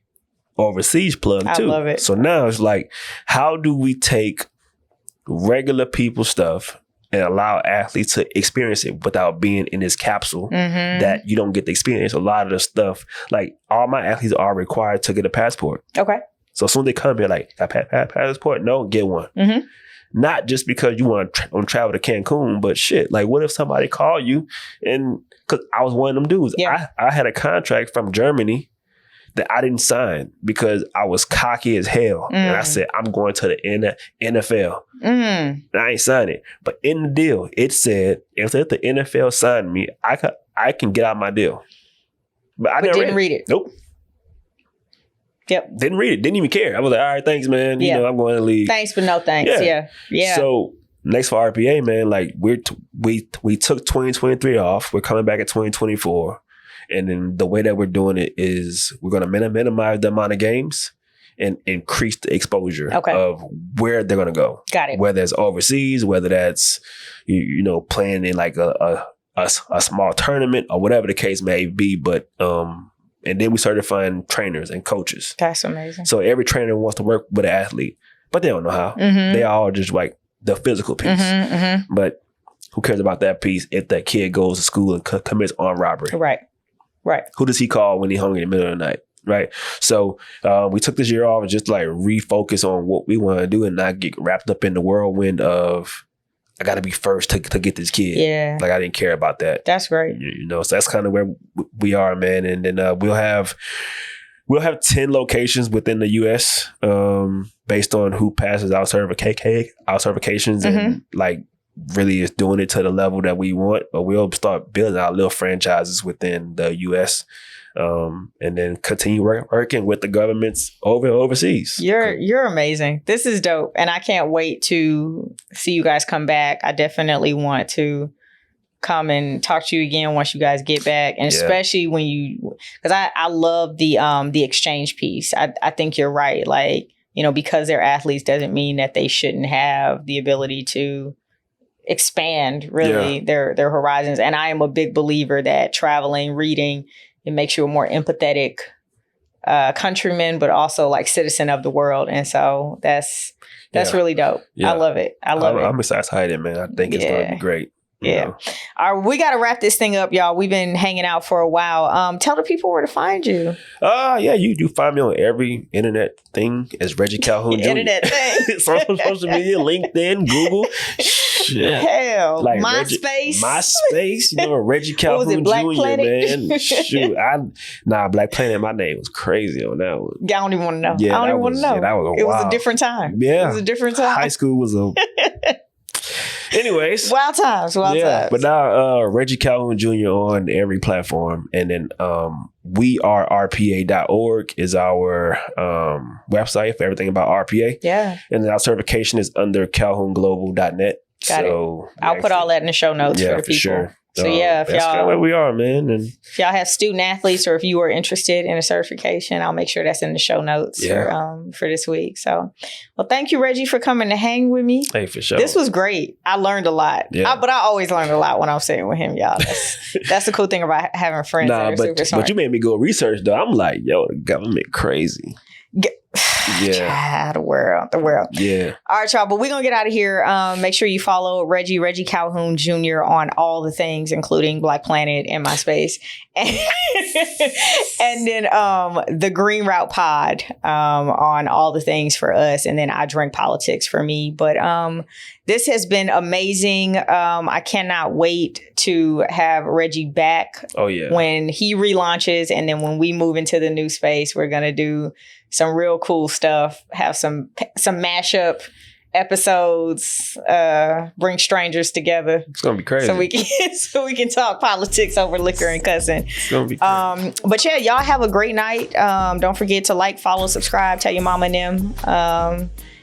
overseas plug too. I love it. So now it's like, how do we take regular people stuff and allow athletes to experience it without being in this capsule that you don't get to experience a lot of the stuff. Like, all my athletes are required to get a passport. Okay. So as soon as they come here, like, got a passport? No, get one. Not just because you want to travel to Cancun, but shit, like, what if somebody call you? And because I was one of them dudes. Yeah. I had a contract from Germany that I didn't sign because I was cocky as hell. And I said, I'm going to the NFL. And I ain't signed it. But in the deal, it said, if the NFL signed me, I can get out my deal. But I didn't read it. Nope. Yep. Didn't read it. Didn't even care. I was like, all right, thanks, man. Yeah. I'm going to leave. Thanks, but no thanks. Yeah. So next for RPA, man, like, we took 2023 off. We're coming back in 2024. And then the way that we're doing it is we're going to minimize the amount of games and increase the exposure of where they're going to go. Got it. Whether it's overseas, whether that's, playing in like a small tournament or whatever the case may be. But, and then we started finding trainers and coaches. That's amazing. So every trainer wants to work with an athlete. but they don't know how. They all just like the physical piece. But who cares about that piece if that kid goes to school and commits armed robbery? Right. Who does he call when he's hungry in the middle of the night? Right. So we took this year off and just to like refocus on what we want to do and not get wrapped up in the whirlwind of I got to be first to get this kid. Yeah. Like I didn't care about that. That's great. You know, so that's kind of where we are, man. And then we'll have 10 locations within the U.S. Based on who passes our certifications and like really is doing it to the level that we want. But we'll start building our little franchises within the U.S. And then continue working with the governments overseas. You're amazing. This is dope. And I can't wait to see you guys come back. I definitely want to come and talk to you again once you guys get back. And especially when because I love the exchange piece. I think you're right. Like, you know, because they're athletes doesn't mean that they shouldn't have the ability to expand really their horizons. And I am a big believer that traveling, reading, it makes you a more empathetic countryman, but also like citizen of the world. And so that's really dope. I love it. I'm excited, man. I think it's going to be great. Yeah. All right, we got to wrap this thing up, y'all. We've been hanging out for a while. Tell the people where to find you. You do find me on every internet thing as Reggie Calhoun Jr. Internet thing. social media, LinkedIn, Google. Shit. Hell, like MySpace. MySpace, you know, Reggie Calhoun Black Jr., Planet? man. Shoot. Black Planet, my name was crazy on that one. I don't even want to know. Yeah, I don't even want to know. Yeah, that was it was a different time. Yeah. It was a different time. High school was a... Anyways. Wild times. But now Reggie Calhoun Jr. on every platform. And then wearerpa.org is our website for everything about RPA. Yeah. And then our certification is under calhounglobal.net. Got it. I'll put all that in the show notes for the people. For sure. So if that's kind of where we are, man. And if y'all have student athletes or if you are interested in a certification, I'll make sure that's in the show notes for this week. So, well, thank you, Reggie, for coming to hang with me. Hey, for sure. This was great. I learned a lot. Yeah. But I always learn a lot when I'm sitting with him, y'all. That's the cool thing about having friends that are super smart. But you made me go research, though. I'm like, yo, the government crazy. The world. Yeah. All right, y'all. But we're gonna get out of here. Make sure you follow Reggie Calhoun Jr. on all the things, including Black Planet and MySpace, and then the Green Route Pod on all the things for us, and then I Drink Politics for me. But this has been amazing. I cannot wait to have Reggie back. Oh yeah. When he relaunches, and then when we move into the new space, we're gonna do some real cool stuff, have some mashup episodes, bring strangers together. It's gonna be crazy. So we can talk politics over liquor and cussing. It's gonna be crazy. But yeah, y'all have a great night. Don't forget to like, follow, subscribe, tell your mama and them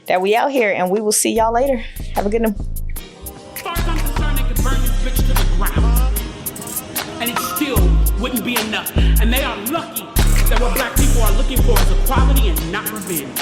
that we out here, and we will see y'all later. Have a good one. As far as I'm concerned, they could burn this bitch to the ground, and it still wouldn't be enough. And they are lucky that what black people are looking for is equality and not revenge.